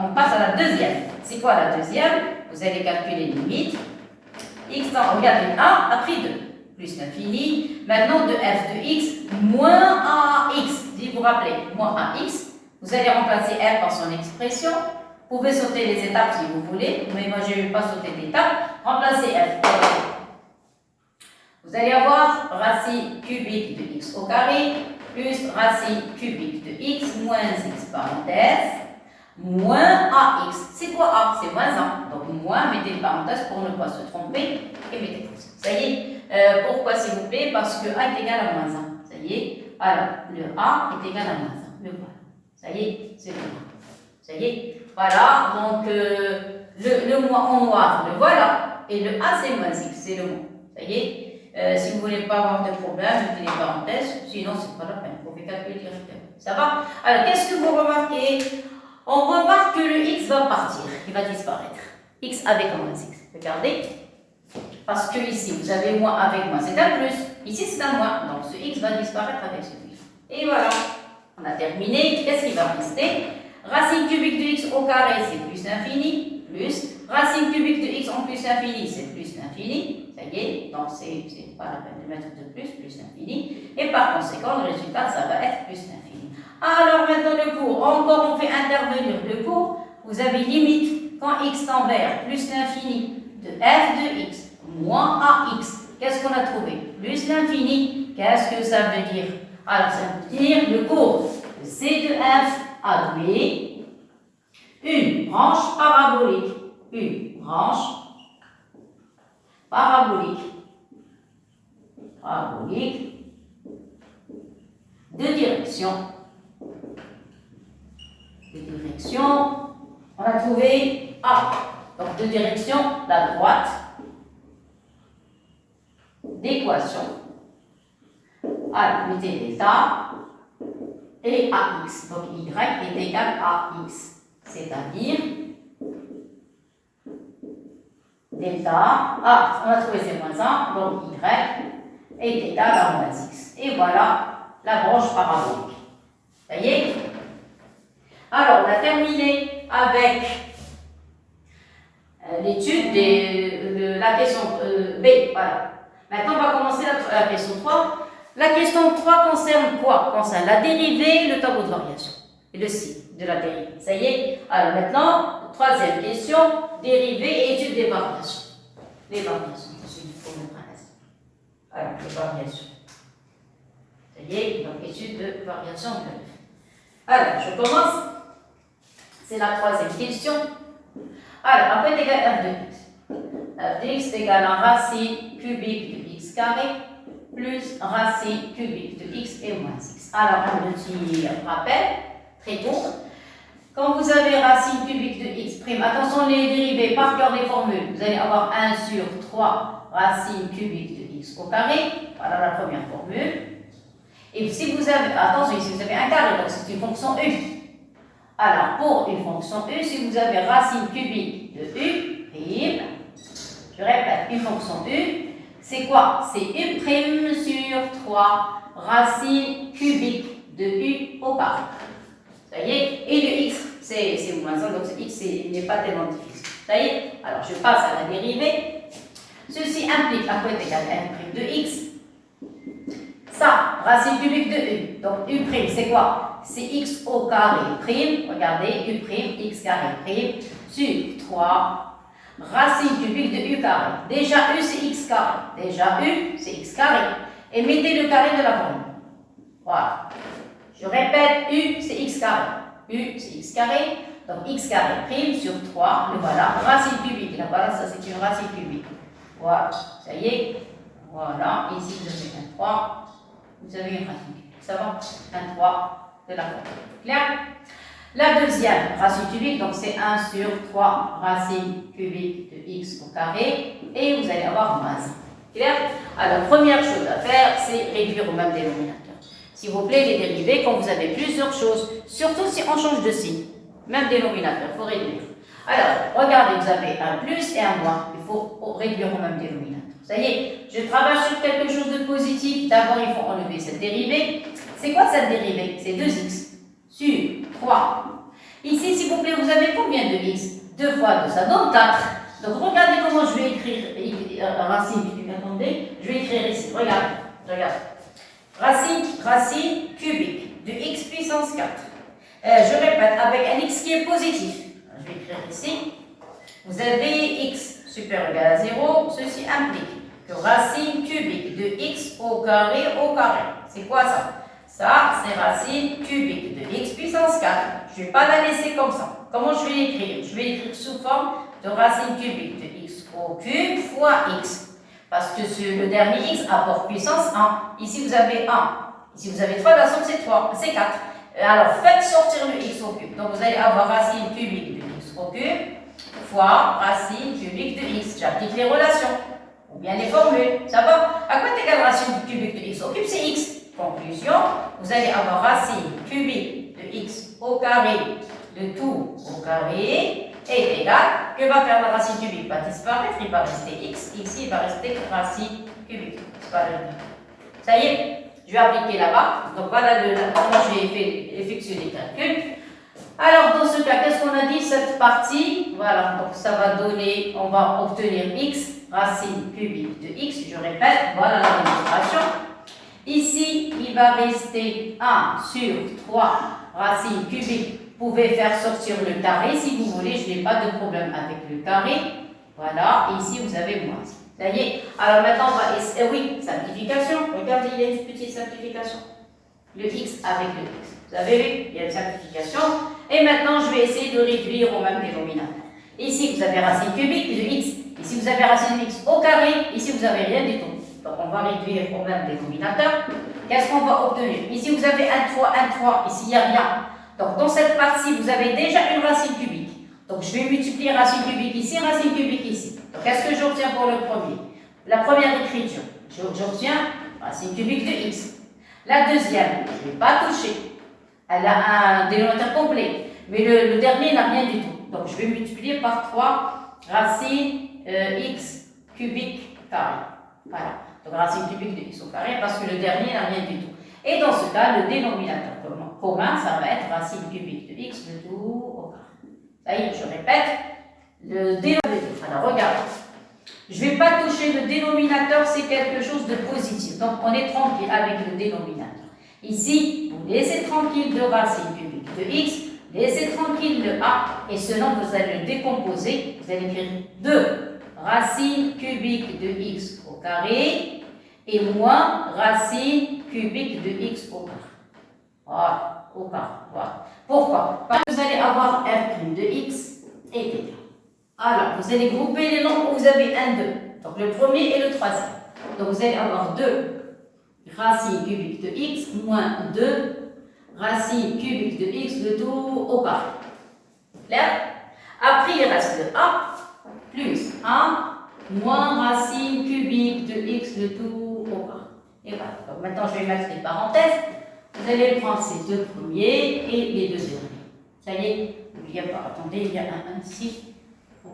on passe à la deuxième. C'est quoi la deuxième? Vous allez calculer limite. X tend, regardez, 1 a pris 2. Plus l'infini. Maintenant, de f de x moins ax. Si vous vous rappelez, moins ax, Vous allez remplacer f par son expression. Vous pouvez sauter les étapes si vous voulez, mais moi je ne vais pas sauter d'étapes. Remplacez f. Vous allez avoir racine cubique de x au carré plus racine cubique de x moins x parenthèse moins ax. C'est quoi a? C'est moins 1. Donc moins, mettez une parenthèse pour ne pas se tromper et mettez comme ça. Ça y est. Pourquoi s'il vous plaît? Parce que a est égal à moins 1. Ça y est. Alors, le a est égal à moins 1. Le voilà. Ça y est, c'est le a. Ça y est. Voilà. Donc, le moins en noir, le voilà. Et le a, c'est moins x. C'est le moins. Ça y est. Si vous ne voulez pas avoir de problème, mettez les parenthèses. Sinon, c'est pas la peine. Vous pouvez calculer directement. Ça va? Alors, qu'est-ce que vous remarquez? On remarque que le x va partir, il va disparaître. X avec un moins x. Regardez. Parce que ici, vous avez moins avec moins, c'est un plus. Ici, c'est un moins. Donc, ce x va disparaître avec ce plus. Et voilà. On a terminé. Qu'est-ce qui va rester? Racine cubique de x au carré, c'est plus l'infini. Plus. Racine cubique de x en plus l'infini, c'est plus l'infini. Ça y est. Donc, c'est pas la peine de mettre de plus l'infini. Et par conséquent, le résultat, ça va être plus l'infini. Alors maintenant le cours, encore on fait intervenir le cours, vous avez limite quand x tend vers plus l'infini de f de x moins ax. Qu'est-ce qu'on a trouvé? Plus l'infini, qu'est-ce que ça veut dire? Alors ça veut dire le cours de c de f admet une branche parabolique. Une branche parabolique. Parabolique de direction. De direction, on a trouvé A. Donc de direction, la droite d'équation. Alors, mettez delta et AX. Donc Y est égal à X. C'est-à-dire delta, on a trouvé c'est moins 1, donc Y est égal à moins X. Et voilà la branche parabolique. Ça y est? Alors, on a terminé avec l'étude de la question B. Voilà. Maintenant, on va commencer la question 3. La question 3 concerne quoi? Concerne la dérivée, le tableau de variation. Et le signe de la dérivée. Ça y est? Alors maintenant, troisième question, dérivée et étude des variations. Les variations, c'est il faut mettre un S. Alors, les variations. Ça y est? Donc, étude de variation. Alors, je commence. C'est la troisième question. Alors, après est égal à f de x. F de x est égal à racine cubique de x carré plus racine cubique de x et moins x. Alors, un petit rappel, très court. Quand vous avez racine cubique de x', attention les dérivés, par cœur des formules, vous allez avoir 1 sur 3 racine cubique de x au carré. Voilà la première formule. Et si vous avez, attention, ici vous avez un carré, donc c'est une fonction u. Alors, pour une fonction u, si vous avez racine cubique de u prime, je répète, une fonction u, c'est quoi? C'est u prime sur 3 racine cubique de u au carré. Ça y est? Et le x, c'est moins 1, donc ce x n'est pas tellement difficile. Ça y est? Alors, je passe à la dérivée. Ceci implique à quoi est égal à f prime de x. Ça, racine cubique de u. Donc, u prime, c'est quoi? C'est x au carré prime, regardez, u prime, x carré prime, sur 3, racine cubique de u carré. Déjà, u, c'est x carré. Déjà, u, c'est x carré. Et mettez le carré de la formule. Voilà. Je répète, u, c'est x carré. U, c'est x carré. Donc, x carré prime sur 3, le voilà. Racine cubique, là, voilà, ça, c'est une racine cubique. Voilà, ça y est. Voilà, ici, vous avez un 3. Vous avez une racine cubique. Ça va? Un 3. De la formule. Clair? La deuxième racine cubique, donc c'est 1 sur 3 racine cubique de x au carré, et vous allez avoir moins 1. Clair? Alors, première chose à faire, c'est réduire au même dénominateur. S'il vous plaît, les dérivés, quand vous avez plusieurs choses, surtout si on change de signe, même dénominateur, il faut réduire. Alors, regardez, vous avez un plus et un moins, il faut réduire au même dénominateur. Ça y est, je travaille sur quelque chose de positif. D'abord, il faut enlever cette dérivée. C'est quoi cette dérivée? C'est 2x sur 3. Ici, s'il vous plaît, vous avez combien de x? 2 fois 2, ça donne 4. Donc, regardez comment je vais écrire racine. Attendez, je vais écrire ici. Regarde. Racine cubique de x puissance 4. Je répète, avec un x qui est positif. Je vais écrire ici. Vous avez x supérieur ou égal à 0. Ceci implique que racine cubique de x au carré. C'est quoi ça? Ça, c'est racine cubique de x puissance 4. Je ne vais pas la laisser comme ça. Comment je vais l'écrire? Je vais l'écrire sous forme de racine cubique de x au cube fois x. Parce que le dernier x apporte puissance 1. Ici, vous avez 1. Ici, vous avez 3. La somme, c'est 3. C'est 4. Alors, faites sortir le x au cube. Donc, vous allez avoir racine cubique de x au cube fois racine cubique de x. J'applique les relations. Ou bien les formules. Ça va? À quoi est égale racine cubique de x au cube? C'est x. Conclusion, vous allez avoir racine cubique de x au carré, le tout au carré, est égal. Que va faire la racine cubique? Va disparaître, il va rester x. Ici, il va rester racine cubique. C'est pas le Ça y est, je vais appliquer là-bas. Donc voilà comment je vais effectuer les calculs. Alors, dans ce cas, qu'est-ce qu'on a dit? Cette partie, voilà, donc ça va donner, on va obtenir x, racine cubique de x. Je répète, voilà la démonstration. Ici, il va rester 1 sur 3 racines cubiques. Vous pouvez faire sortir le carré si vous voulez. Je n'ai pas de problème avec le carré. Voilà. Et ici, vous avez moins. Ça y est. Alors maintenant, on va essayer. Oui, simplification. Regardez, il y a une petite simplification. Le x avec le x. Vous avez vu? Il y a une simplification. Et maintenant, je vais essayer de réduire au même dénominateur. Ici, vous avez racine cubique de x. Ici, vous avez racine de x au carré. Ici, vous n'avez rien du tout. Donc, on va réduire au même dénominateur. Qu'est-ce qu'on va obtenir? Ici, vous avez 1 fois 1, 3. Ici, il n'y a rien. Donc, dans cette partie, vous avez déjà une racine cubique. Donc, je vais multiplier racine cubique ici, racine cubique ici. Donc, qu'est-ce que j'obtiens pour le premier? La première écriture, j'obtiens racine cubique de x. La deuxième, je ne vais pas toucher. Elle a un dénominateur complet. Mais le dernier n'a rien du tout. Donc, je vais multiplier par 3 racine x cubique carré. Voilà. Donc, racine cubique de x au carré parce que le dernier n'a rien du tout. Et dans ce cas, le dénominateur commun, ça va être racine cubique de x, le tout au carré. Ça y est, je répète, le dénominateur. Alors, regarde. Je ne vais pas toucher le dénominateur, c'est quelque chose de positif. Donc, on est tranquille avec le dénominateur. Ici, vous laissez tranquille de racine cubique de x, laissez tranquille le a, et ce nombre, vous allez le décomposer. Vous allez écrire 2 racine cubique de x au carré et moins racine cubique de x au carré. Voilà, au carré. Voilà. Pourquoi? Parce que vous allez avoir f' de x est égal. Alors, vous allez grouper les nombres où vous avez 1, 2. Donc, le premier et le troisième. Donc, vous allez avoir 2 racine cubique de x moins 2 racine cubique de x, le tout au carré. Clair? Après, il reste le a plus 1 moins racine cubique de x, le tout au carré. Et voilà. Donc, maintenant, je vais mettre les parenthèses. Vous allez prendre ces deux premiers et les deux derniers. Ça y est, n'oubliez pas. Attendez, il y a un ici. Il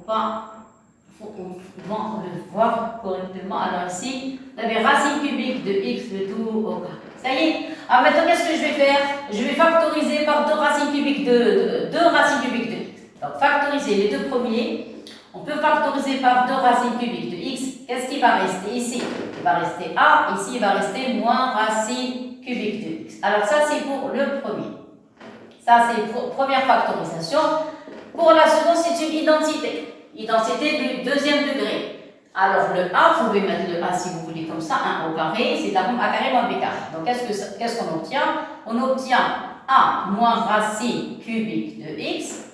faut qu'on le voir correctement. Alors ici, vous avez racine cubique de x, le tout au carré. Ça y est. Alors maintenant, qu'est-ce que je vais faire? Je vais factoriser par 2 racines cubiques de 2 racines cubiques de x. Donc, factoriser les deux premiers. On peut factoriser par 2 racines cubiques de x. Qu'est-ce qui va rester ici? Il va rester a. Ici, il va rester moins racine cubique de x. Alors ça, c'est pour le premier. Ça, c'est première factorisation. Pour la seconde, c'est une identité. Identité du deuxième degré. Alors, le a, vous pouvez mettre le a si vous voulez comme ça, 1 au carré, c'est de la forme a carré moins b carré. Donc, qu'est-ce qu'on obtient? On obtient a moins racine cubique de x,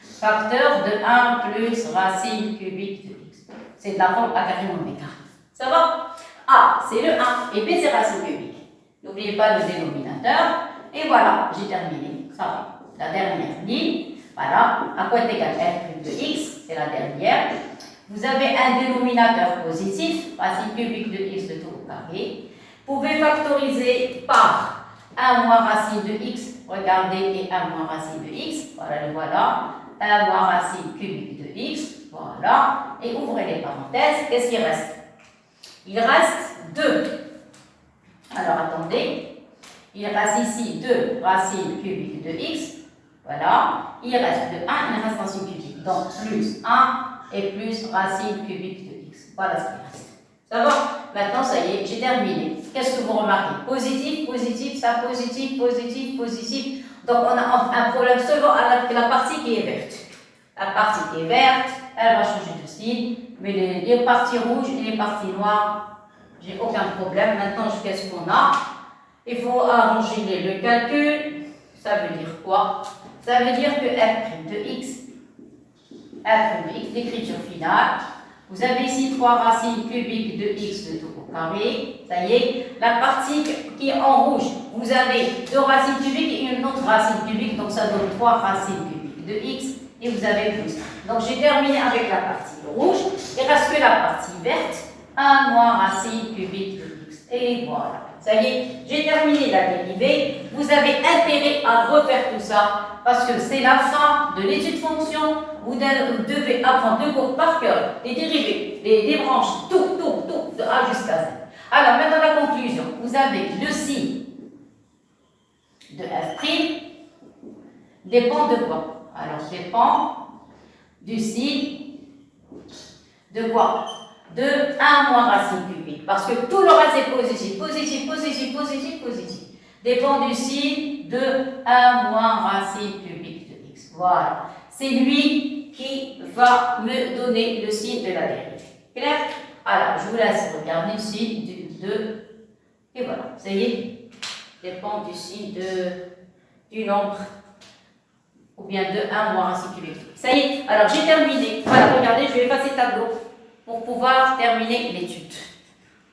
facteur de 1 plus racine cubique de x. C'est de la forme a carré moins b carré. Ça va? A, c'est le 1, et b, c'est racine cubique. N'oubliez pas le dénominateur. Et voilà, j'ai terminé. Ça va. La dernière ligne. Voilà, à quoi est égal f' de x, c'est la dernière. Vous avez un dénominateur positif, racine cubique de x, le tout au carré. Vous pouvez factoriser par 1 moins racine de x, regardez, et 1 moins racine de x, voilà le voilà. 1 moins racine cubique de x, voilà. Et ouvrez les parenthèses, qu'est-ce qu'il reste? Il reste 2. Alors attendez, il reste ici 2 racines cubiques de x. Voilà, il reste le 1, il reste racine cubique. Donc, plus 1 et plus racine cubique de x. Voilà ce qui reste. Ça va? Maintenant, ça y est, j'ai terminé. Qu'est-ce que vous remarquez? Positif, positif, ça, positif, positif, positif. Donc on a un problème seulement avec la partie qui est verte. La partie qui est verte, elle va changer de signe, mais les parties rouges et les parties noires, j'ai aucun problème. Maintenant, qu'est-ce qu'on a? Il faut arranger le calcul. Ça veut dire quoi? Ça veut dire que f' de x, l'écriture finale, vous avez ici 3 racines cubiques de x de tout au carré. Ça y est, la partie qui est en rouge, vous avez 2 racines cubiques et une autre racine cubique, donc ça donne 3 racines cubiques de x et vous avez plus. Donc j'ai terminé avec la partie rouge, il ne reste que la partie verte, 1 moins racine cubique de x. Et voilà. Ça y est, j'ai terminé la dérivée. Vous avez intérêt à refaire tout ça parce que c'est la fin de l'étude fonction. Vous devez apprendre de cours par cœur, les dérivés, les branches, tout, de A jusqu'à Z. Alors, maintenant la conclusion. Vous avez le signe de f' dépend de quoi? Alors, dépend du signe de quoi? De 1 moins racine cubique. Parce que tout le reste est positif. Dépend du signe de 1 moins racine cubique de x. Voilà. C'est lui qui va me donner le signe de la dérivée. Clair? Alors, je vous laisse regarder le signe de... Et voilà. Ça y est. Dépend du signe du nombre. Ou bien de 1 moins racine cubique. Ça y est. Alors, j'ai terminé. Voilà, regardez, je vais effacer le tableau pour pouvoir terminer l'étude.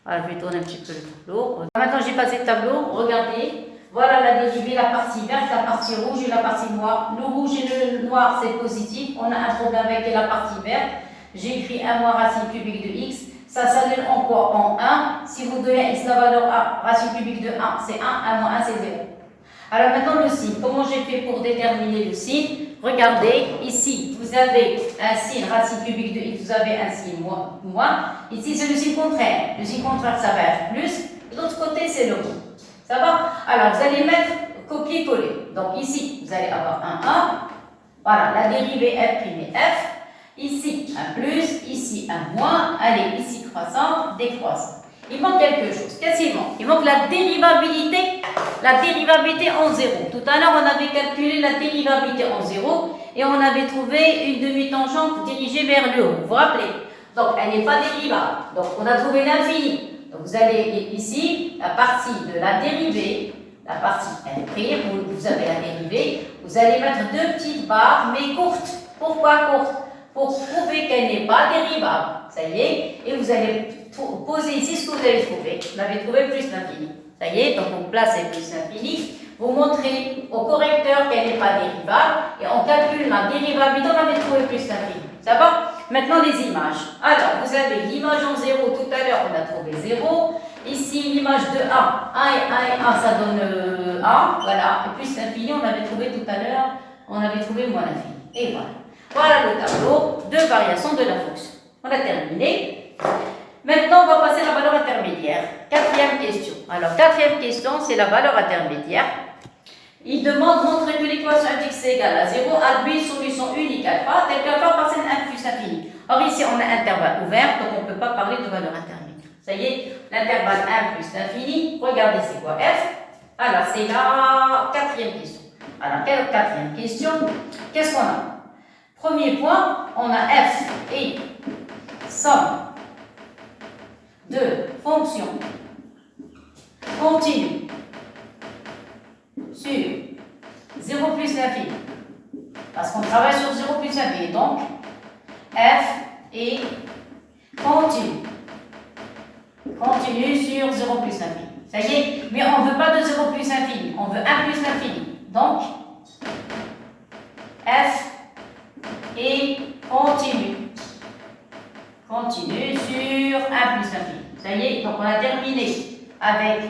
Voilà, je vais tourner un petit peu le tableau. Maintenant, j'ai passé le tableau. Regardez. Voilà la dérivée, la partie verte, la partie rouge et la partie noire. Le rouge et le noir, c'est positif. On a un problème avec la partie verte. J'ai écrit 1 moins racine cubique de x. Ça s'annule encore en 1. Si vous donnez x la valeur a, racine cubique de 1, c'est 1. 1 moins 1, c'est 0. Alors maintenant, le signe. Comment j'ai fait pour déterminer le signe? Regardez, ici, vous avez un signe racine cubique de x, vous avez un signe moins. Ici, c'est le signe contraire. Le signe contraire, ça va être plus. De l'autre côté, c'est le moins. Ça va? Alors, vous allez mettre copier-coller. Donc, ici, vous allez avoir un 1. Voilà, la dérivée f' et f. Ici, un plus. Ici, un moins. Allez, ici, croissant, décroissant. Il manque quelque chose. Qu'est-ce qu'il manque? Il manque la dérivabilité en 0. Tout à l'heure, on avait calculé la dérivabilité en 0 et on avait trouvé une demi-tangente dirigée vers le haut. Vous vous rappelez? Donc, elle n'est pas dérivable. Donc, on a trouvé l'infini. Donc, vous allez ici, la partie de la dérivée, la partie f', vous avez la dérivée, vous allez mettre 2 petites barres, mais courtes. Pourquoi courtes? Pour prouver qu'elle n'est pas dérivable. Ça y est, et vous allez poser ici ce que vous avez trouvé. Vous avez trouvé plus l'infini. Ça y est, donc vous placez plus l'infini. Vous montrez au correcteur qu'elle n'est pas dérivable, et on calcule la dérivabilité, on avait trouvé plus l'infini. Ça va? Maintenant, les images. Alors, vous avez l'image en 0. Tout à l'heure, on a trouvé 0. Ici, l'image de 1. 1 et 1 et 1, ça donne 1. Voilà. Et plus l'infini, on avait trouvé tout à l'heure, on avait trouvé moins l'infini. Et voilà. Voilà le tableau de variation de la fonction. On a terminé. Maintenant, on va passer à la valeur intermédiaire. 4e question. Alors, 4e question, c'est la valeur intermédiaire. Il demande de montrer que l'équation x est égale à 0 admet une solution unique alpha, telle qu'alpha appartient à 1 plus infini. Or, ici, on a un intervalle ouvert, donc on ne peut pas parler de valeur intermédiaire. Ça y est, l'intervalle 1 plus l'infini. Regardez, c'est quoi f? Alors, c'est la 4e question. Alors, 4e question, qu'est-ce qu'on a? Premier point, on a f et somme de fonctions continues sur 0 plus l'infini. Parce qu'on travaille sur 0 plus l'infini. Donc, f est continue. Continue sur 0 plus l'infini. Ça y est, mais on ne veut pas de 0 plus infini. On veut 1 plus l'infini. Donc, f est continue. Continue sur 1 plus l'infini. Ça y est, donc on a terminé avec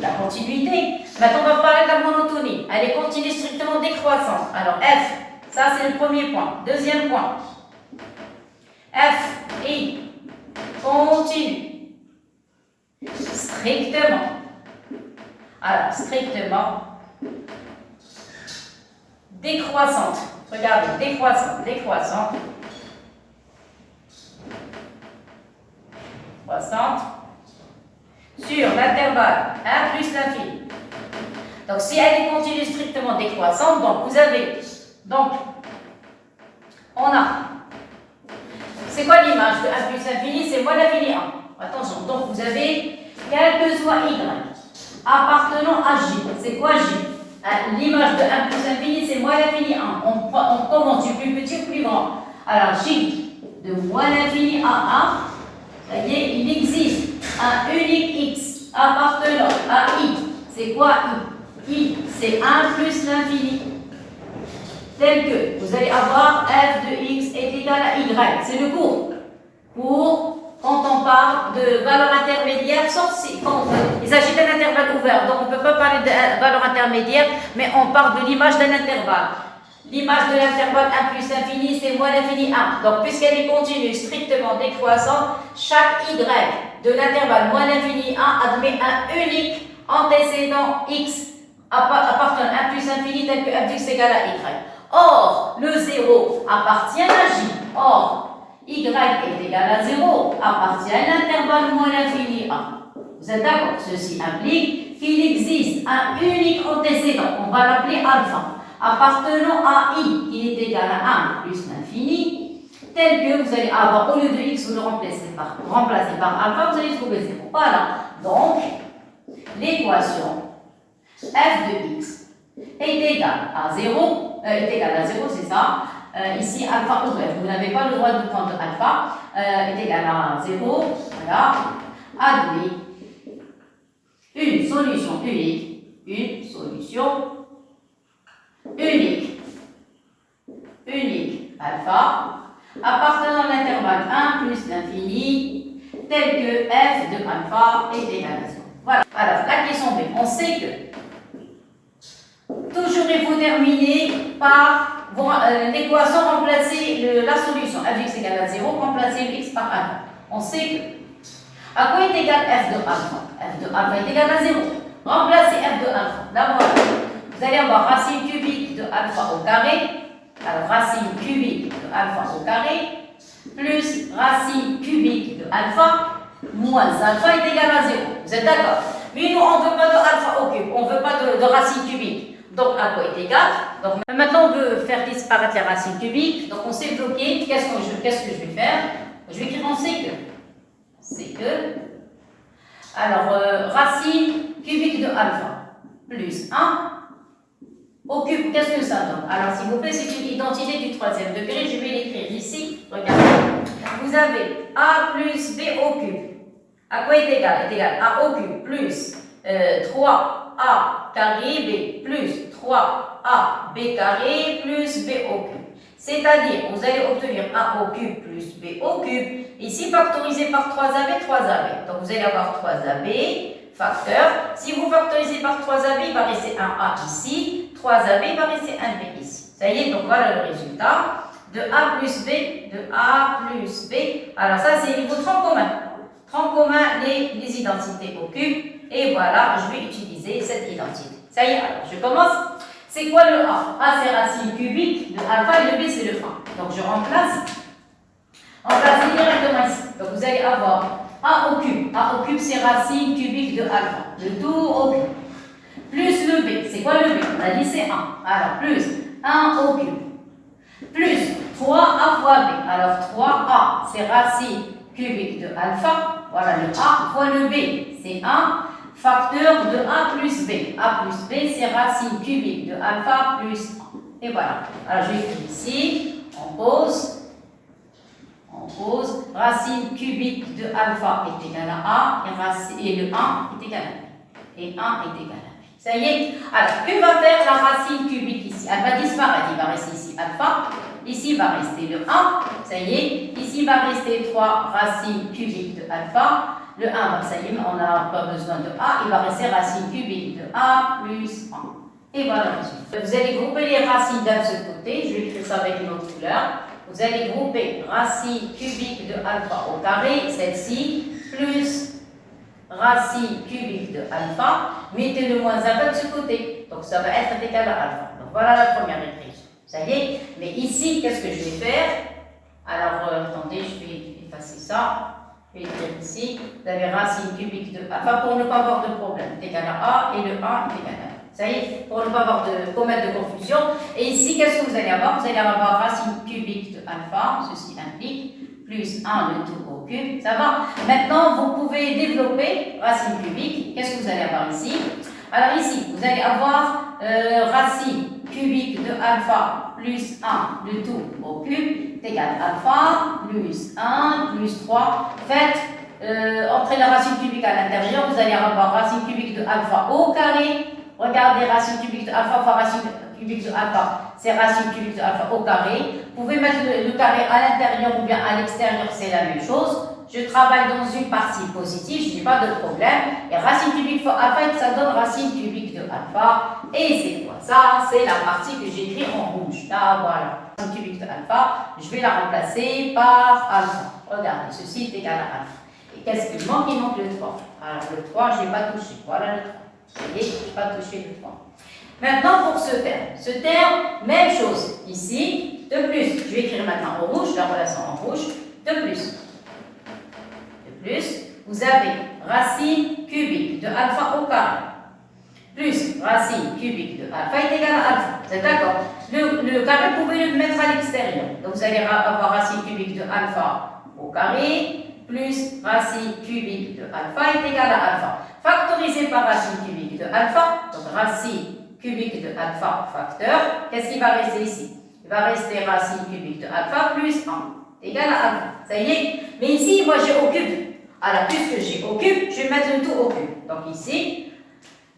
la continuité. Maintenant, on va parler de la monotonie. Elle est continue strictement décroissante. Alors, f, ça c'est le premier point. Deuxième point. f est continue. Strictement. Alors, strictement décroissante. Regardez, décroissante, décroissante. Croissante. Sur l'intervalle 1 plus l'infini. Donc, si elle est continue strictement décroissante, donc vous avez, donc, on a, c'est quoi l'image de 1 plus infini? C'est moins l'infini 1. Attention, donc vous avez, quel que soit y, appartenant à j, c'est quoi j? L'image de 1 plus infini, c'est moins l'infini 1. On commence du plus petit au plus grand. Alors, j de moins l'infini à 1, ça y est, il existe un unique x appartenant à i. C'est quoi i? I, c'est 1 plus l'infini. Tel que vous allez avoir f de x est égal à y. C'est le cours. Pour quand on parle de valeur intermédiaire, sauf si il s'agit d'un intervalle ouvert. Donc on ne peut pas parler de valeur intermédiaire, mais on parle de l'image d'un intervalle. L'image de l'intervalle 1 plus infini, c'est moins l'infini 1. Donc puisqu'elle est continue, strictement décroissante, chaque y de l'intervalle moins l'infini 1 admet un unique antécédent x appartenant à 1 plus infini tel que f de x égale à y. Or, le 0 appartient à j. Or, y est égal à 0 appartient à l'intervalle moins l'infini 1. Vous êtes d'accord? Ceci implique qu'il existe un unique antécédent, on va l'appeler alpha, appartenant à i qui est égal à 1 plus l'infini, tel que vous allez avoir, au lieu de x, vous le remplacez par alpha, vous allez trouver 0. Voilà. Donc, l'équation f de x est égale à 0, c'est ça. Ici, alpha ouvert, vous n'avez pas le droit de prendre alpha, est égal à 0, voilà, admet une solution unique alpha, appartenant à l'intervalle 1 plus l'infini, tel que f de alpha est égal à 0. Voilà. Alors, la question B, on sait que toujours il faut terminer par l'équation, remplacer la solution f de x égale à 0, remplacer le x par alpha. On sait que, à quoi est égal f de alpha? F de alpha est égal à 0. Remplacez f de alpha. D'abord, vous allez avoir racine cubique de alpha au carré. Alors, racine cubique de alpha au carré, plus racine cubique de alpha, moins alpha est égal à 0. Vous êtes d'accord? Mais nous, on ne veut pas de alpha au cube, on ne veut pas de racine cubique. Donc, à quoi est égal? Donc, maintenant, on veut faire disparaître la racine cubique. Donc, on s'est bloqué. Qu'est-ce que je vais faire? Je vais écrire en C que. Alors, racine cubique de alpha plus 1 au cube. Qu'est-ce que ça donne? Alors, s'il vous plaît, c'est une identité du troisième degré. Je vais l'écrire ici. Regardez. Vous avez a plus b au cube. À quoi est égal? Est égal à a au cube plus 3a carré b plus 3ab carré plus b au cube. C'est-à-dire, vous allez obtenir a au cube plus b au cube. Ici, factorisé par 3ab, 3ab. Donc, vous allez avoir 3ab, facteur. Si vous factorisez par 3ab, il va rester un a ici. 3ab, il va rester un b ici. Ça y est, donc voilà le résultat de a plus b. Alors, ça, c'est niveau tronc commun. Tronc commun, les identités au cube. Et voilà, je vais utiliser cette identité. Ça y est, alors, je commence. C'est quoi le A? A, c'est racine cubique de alpha et le B, c'est le 1. Donc, je remplace directement ici. Donc, vous allez avoir A au cube. A au cube, c'est racine cubique de alpha. Le tout au cube. Plus le B. C'est quoi le B? On a dit c'est 1. Alors, plus 1 au cube. Plus 3A fois B. Alors, 3A, c'est racine cubique de alpha. Voilà, le A fois le B, c'est 1. Facteur de A plus B. A plus B, c'est racine cubique de alpha plus 1. Et voilà. Alors, je vais écrire ici. On pose. Racine cubique de alpha est égal à A et le 1 est égal à B. Et 1 est égal à B. Ça y est. Alors, que va faire la racine cubique ici? Elle va disparaître. Il va rester ici alpha. Ici va rester le 1. Ça y est. Ici va rester 3 racines cubiques de alpha. Le 1, ça y est, on n'a pas besoin de A. Il va rester racine cubique de A plus 1. Et voilà le résultat. Vous allez grouper les racines d'un seul côté. Je vais écrire ça avec une autre couleur. Vous allez grouper racine cubique de alpha au carré, celle-ci, plus racine cubique de alpha. Mettez le moins alpha de ce côté. Donc ça va être égal à alpha. Donc voilà la première équation. Ça y est. Mais ici, qu'est-ce que je vais faire? Alors, attendez, je vais effacer ça. Je vais écrire ici. Vous avez racine cubique de alpha pour ne pas avoir de problème. C'est égal à A et le 1 est égal à B. Ça y est, pour ne pas avoir commettre de confusion. Et ici, qu'est-ce que vous allez avoir? Vous allez avoir racine cubique de alpha, ceci implique, plus 1 le tout au cube. Ça va? Maintenant, vous pouvez développer racine cubique. Qu'est-ce que vous allez avoir ici? Alors ici, vous allez avoir racine cubique de alpha plus 1 le tout au cube est égal à alpha plus 1 plus 3. Faites entrer la racine cubique à l'intérieur, vous allez avoir racine cubique de alpha au carré. Regardez, racine cubique de alpha fois racine cubique de alpha, c'est racine cubique de alpha au carré. Vous pouvez mettre le carré à l'intérieur ou bien à l'extérieur, c'est la même chose. Je travaille dans une partie positive, je n'ai pas de problème. Et racine cubique fois alpha, ça donne racine cubique de alpha. Et c'est quoi ça? C'est la partie que j'écris en rouge. Là, voilà. Racine cubique de alpha, je vais la remplacer par alpha. Regardez, ceci est égal à alpha. Et qu'est-ce qu'il manque? Il manque le 3. Alors le 3, je n'ai pas touché. Voilà le 3. Vous voyez, je n'ai pas touché le 3. Maintenant, pour ce terme, même chose. Ici, de plus, je vais écrire maintenant en rouge, la relation en rouge. De plus, vous avez racine cubique de alpha au carré, plus racine cubique de alpha est égal à alpha. Vous êtes d'accord? Le carré, vous pouvez le mettre à l'extérieur. Donc, vous allez avoir racine cubique de alpha au carré, plus racine cubique de alpha est égal à alpha. Factorisé par racine cubique de alpha, donc racine cubique de alpha facteur, qu'est-ce qui va rester ici? Il va rester racine cubique de alpha plus 1 égal à alpha. Ça y est? Mais ici, moi j'ai au cube. Alors, puisque j'ai au cube, je vais mettre le tout au cube. Donc ici,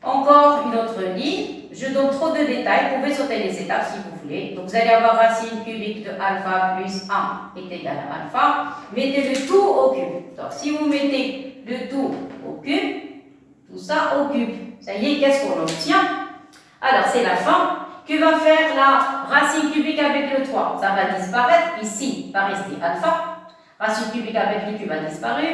encore une autre ligne. Je donne trop de détails. Vous pouvez sauter les étapes si vous voulez. Donc, vous allez avoir racine cubique de alpha plus 1 est égal à alpha. Mettez le tout au cube. Donc, si vous mettez le tout au cube, tout ça au cube. Ça y est, qu'est-ce qu'on obtient? Alors, c'est la fin. Que va faire la racine cubique avec le 3? Ça va disparaître. Ici, va rester alpha. Racine cubique avec le cube a disparu.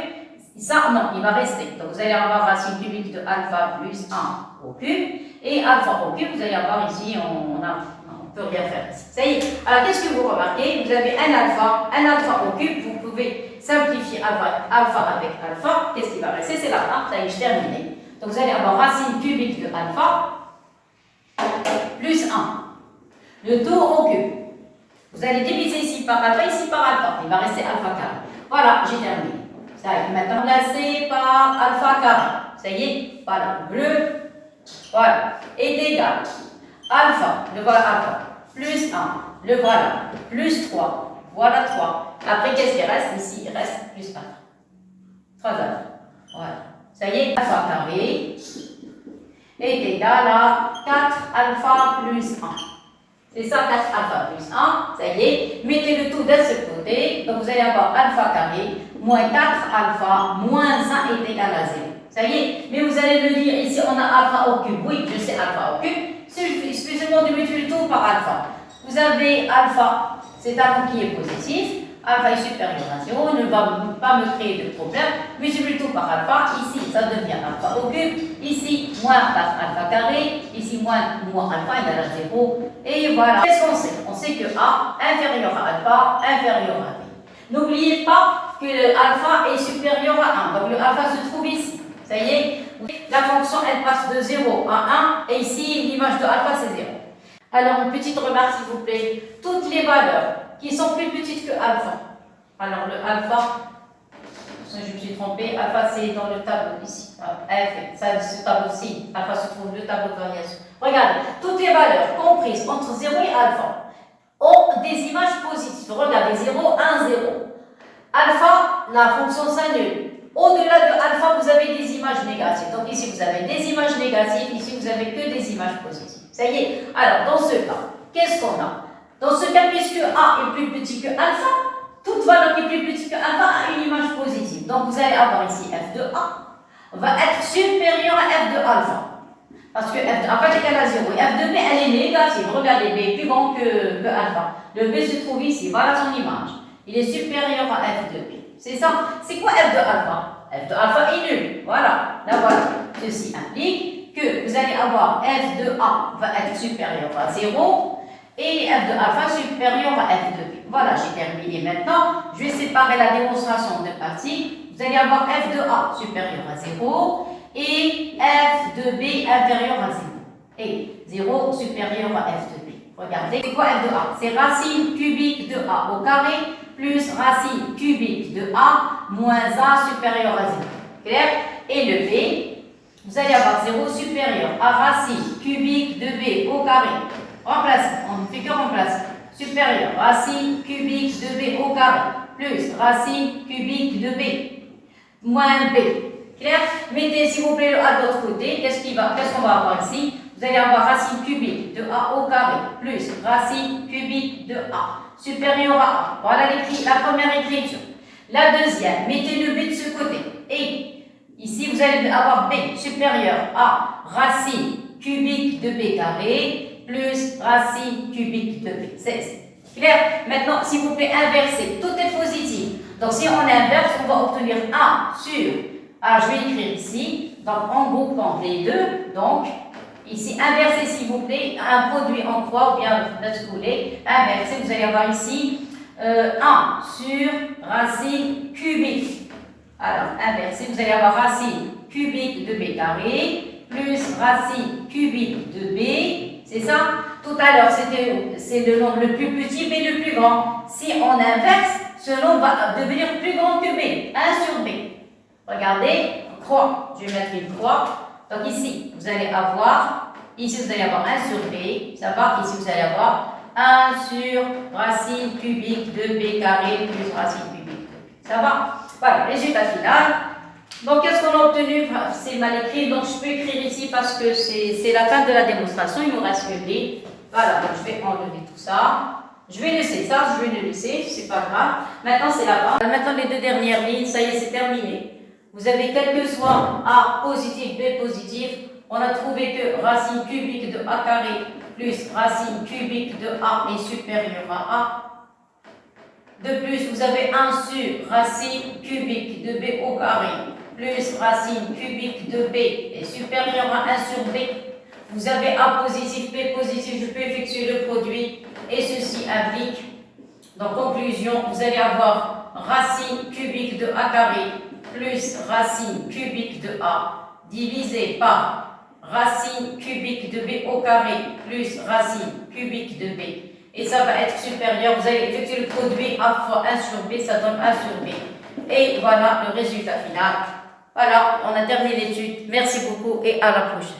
Ça, non, il va rester. Donc, vous allez avoir racine cubique de alpha plus 1 au cube. Et alpha au cube, vous allez avoir ici, on ne peut rien faire ici. Ça y est. Alors, qu'est-ce que vous remarquez? Vous avez un alpha au cube. Vous pouvez simplifier alpha avec alpha. Qu'est-ce qui va rester? C'est la 1. Ça y est, je termine. Donc, vous allez avoir racine cubique de alpha plus 1. Le tout au cube. Vous allez diviser ici par alpha, ici par alpha. Il va rester alpha carré. Voilà, j'ai terminé. Ça y est, maintenant remplacé par alpha carré. Ça y est, voilà, bleu. Voilà, est égal. Alpha, le voilà alpha, plus 1, le voilà, plus 3. Voilà 3. Après, qu'est-ce qui reste? Ici, il reste plus 1. 3 alpha. Voilà. Ça y est, alpha carré est égal à 4 alpha plus 1. C'est ça, 4 alpha plus 1. Ça y est, mettez le tout de ce côté. Donc, vous allez avoir alpha carré moins 4 alpha moins 1 est égal à 0. Ça y est, mais vous allez me dire, ici, on a alpha au cube. Oui, je sais alpha au cube. Il suffit seulement de multiplier le tout par alpha. Vous avez alpha, c'est un nombre qui est positif. Alpha est supérieur à 0, ne va pas me créer de problème. Multiplie tout par alpha. Ici, ça devient alpha au cube. Ici, moins 4 alpha carré. Ici, moins alpha égale à 0. Et voilà. Qu'est-ce qu'on sait? On sait que A inférieur à alpha, inférieur à B. N'oubliez pas que alpha est supérieur à 1. Donc, le alpha se trouve ici. Ça y est, la fonction, elle passe de 0 à 1. Et ici, l'image de alpha, c'est 0. Alors, une petite remarque, s'il vous plaît. Toutes les valeurs qui sont plus petites que alpha. Alors, le alpha, je me suis trompée, alpha, c'est dans le tableau ici. F, ça, ce tableau-ci, alpha se trouve le tableau de variation. Regardez, toutes les valeurs comprises entre 0 et alpha ont des images positives. Regardez, 0, 1, 0. Alpha, la fonction s'annule. Au-delà de alpha, vous avez des images négatives. Donc ici, vous avez des images négatives. Ici, vous avez que des images positives. Ça y est. Alors, dans ce cas, qu'est-ce qu'on a? Dans ce cas, puisque A est plus petit que alpha, toute valeur qui est plus petite que alpha a une image positive. Donc, vous allez avoir ici f de A va être supérieur à f de alpha. Parce que f de alpha est égal à 0. Et f de B, elle est négative. Regardez, B est plus grand que alpha. Le B se trouve ici. Voilà son image. Il est supérieur à f de B. C'est ça. C'est quoi f de alpha? F de alpha est nul. Voilà. Là, voilà. Ceci implique que vous allez avoir f de A va être supérieur à 0 et f de alpha supérieur à f de B. Voilà, j'ai terminé maintenant. Je vais séparer la démonstration de parties. Vous allez avoir f de A supérieur à 0 et f de B inférieur à 0. et 0 supérieur à f de b. Regardez, c'est quoi f de a? C'est racine cubique de a au carré plus racine cubique de a moins a supérieur à 0. Clair? Et le b, vous allez avoir 0 supérieur à racine cubique de b au carré. Remplace, on ne fait que remplacer. Supérieur, racine cubique de b au carré, plus racine cubique de b, moins b. Clair? Mettez s'il vous plaît le a de l'autre côté. Qu'est-ce qu'on va avoir ici? Vous allez avoir racine cubique de a au carré, plus racine cubique de a, supérieur à a. Voilà la première écriture. La deuxième, mettez le b de ce côté. Et ici, vous allez avoir b supérieur à racine cubique de b carré, plus racine cubique de b. C'est clair? Maintenant, s'il vous plaît, inversez. Tout est positif. Donc, si on inverse, on va obtenir 1 sur... Alors, je vais écrire ici. Donc, en groupant les deux. Donc, ici, inversez, s'il vous plaît. Un produit en croix ou bien basculer. Inversez. Vous allez avoir ici 1 sur racine cubique. Alors, inversez. Vous allez avoir racine cubique de b carré plus racine cubique de b. C'est ça? Tout à l'heure, c'est le nombre le plus petit, mais le plus grand. Si on inverse, ce nombre va devenir plus grand que b. 1 sur b. Regardez, croix. Je vais mettre une croix. Donc ici, vous allez avoir, ici vous allez avoir 1 sur b. Ça va? Ici, vous allez avoir 1 sur racine cubique de b carré plus racine cubique de b. Ça va? Voilà, résultat final. Donc, qu'est-ce qu'on a obtenu? C'est mal écrit, donc je peux écrire ici parce que c'est la fin de la démonstration. Il nous reste que B. Voilà, donc je vais enlever tout ça. Je vais laisser ça, je vais le laisser, c'est pas grave. Maintenant, c'est là-bas. Maintenant, les deux dernières lignes, ça y est, c'est terminé. Vous avez quel que soit A positif, B positif, on a trouvé que racine cubique de A carré plus racine cubique de A est supérieure à A. De plus, vous avez 1 sur racine cubique de B au carré plus racine cubique de B est supérieur à 1 sur B. Vous avez A positif, B positif, je peux effectuer le produit et ceci implique, donc conclusion, vous allez avoir racine cubique de A carré plus racine cubique de A divisé par racine cubique de B au carré plus racine cubique de B. Et ça va être supérieur, vous allez effectuer le produit A fois 1 sur B, ça donne 1 sur B. Et voilà le résultat final. Voilà, on a terminé l'étude. Merci beaucoup et à la prochaine.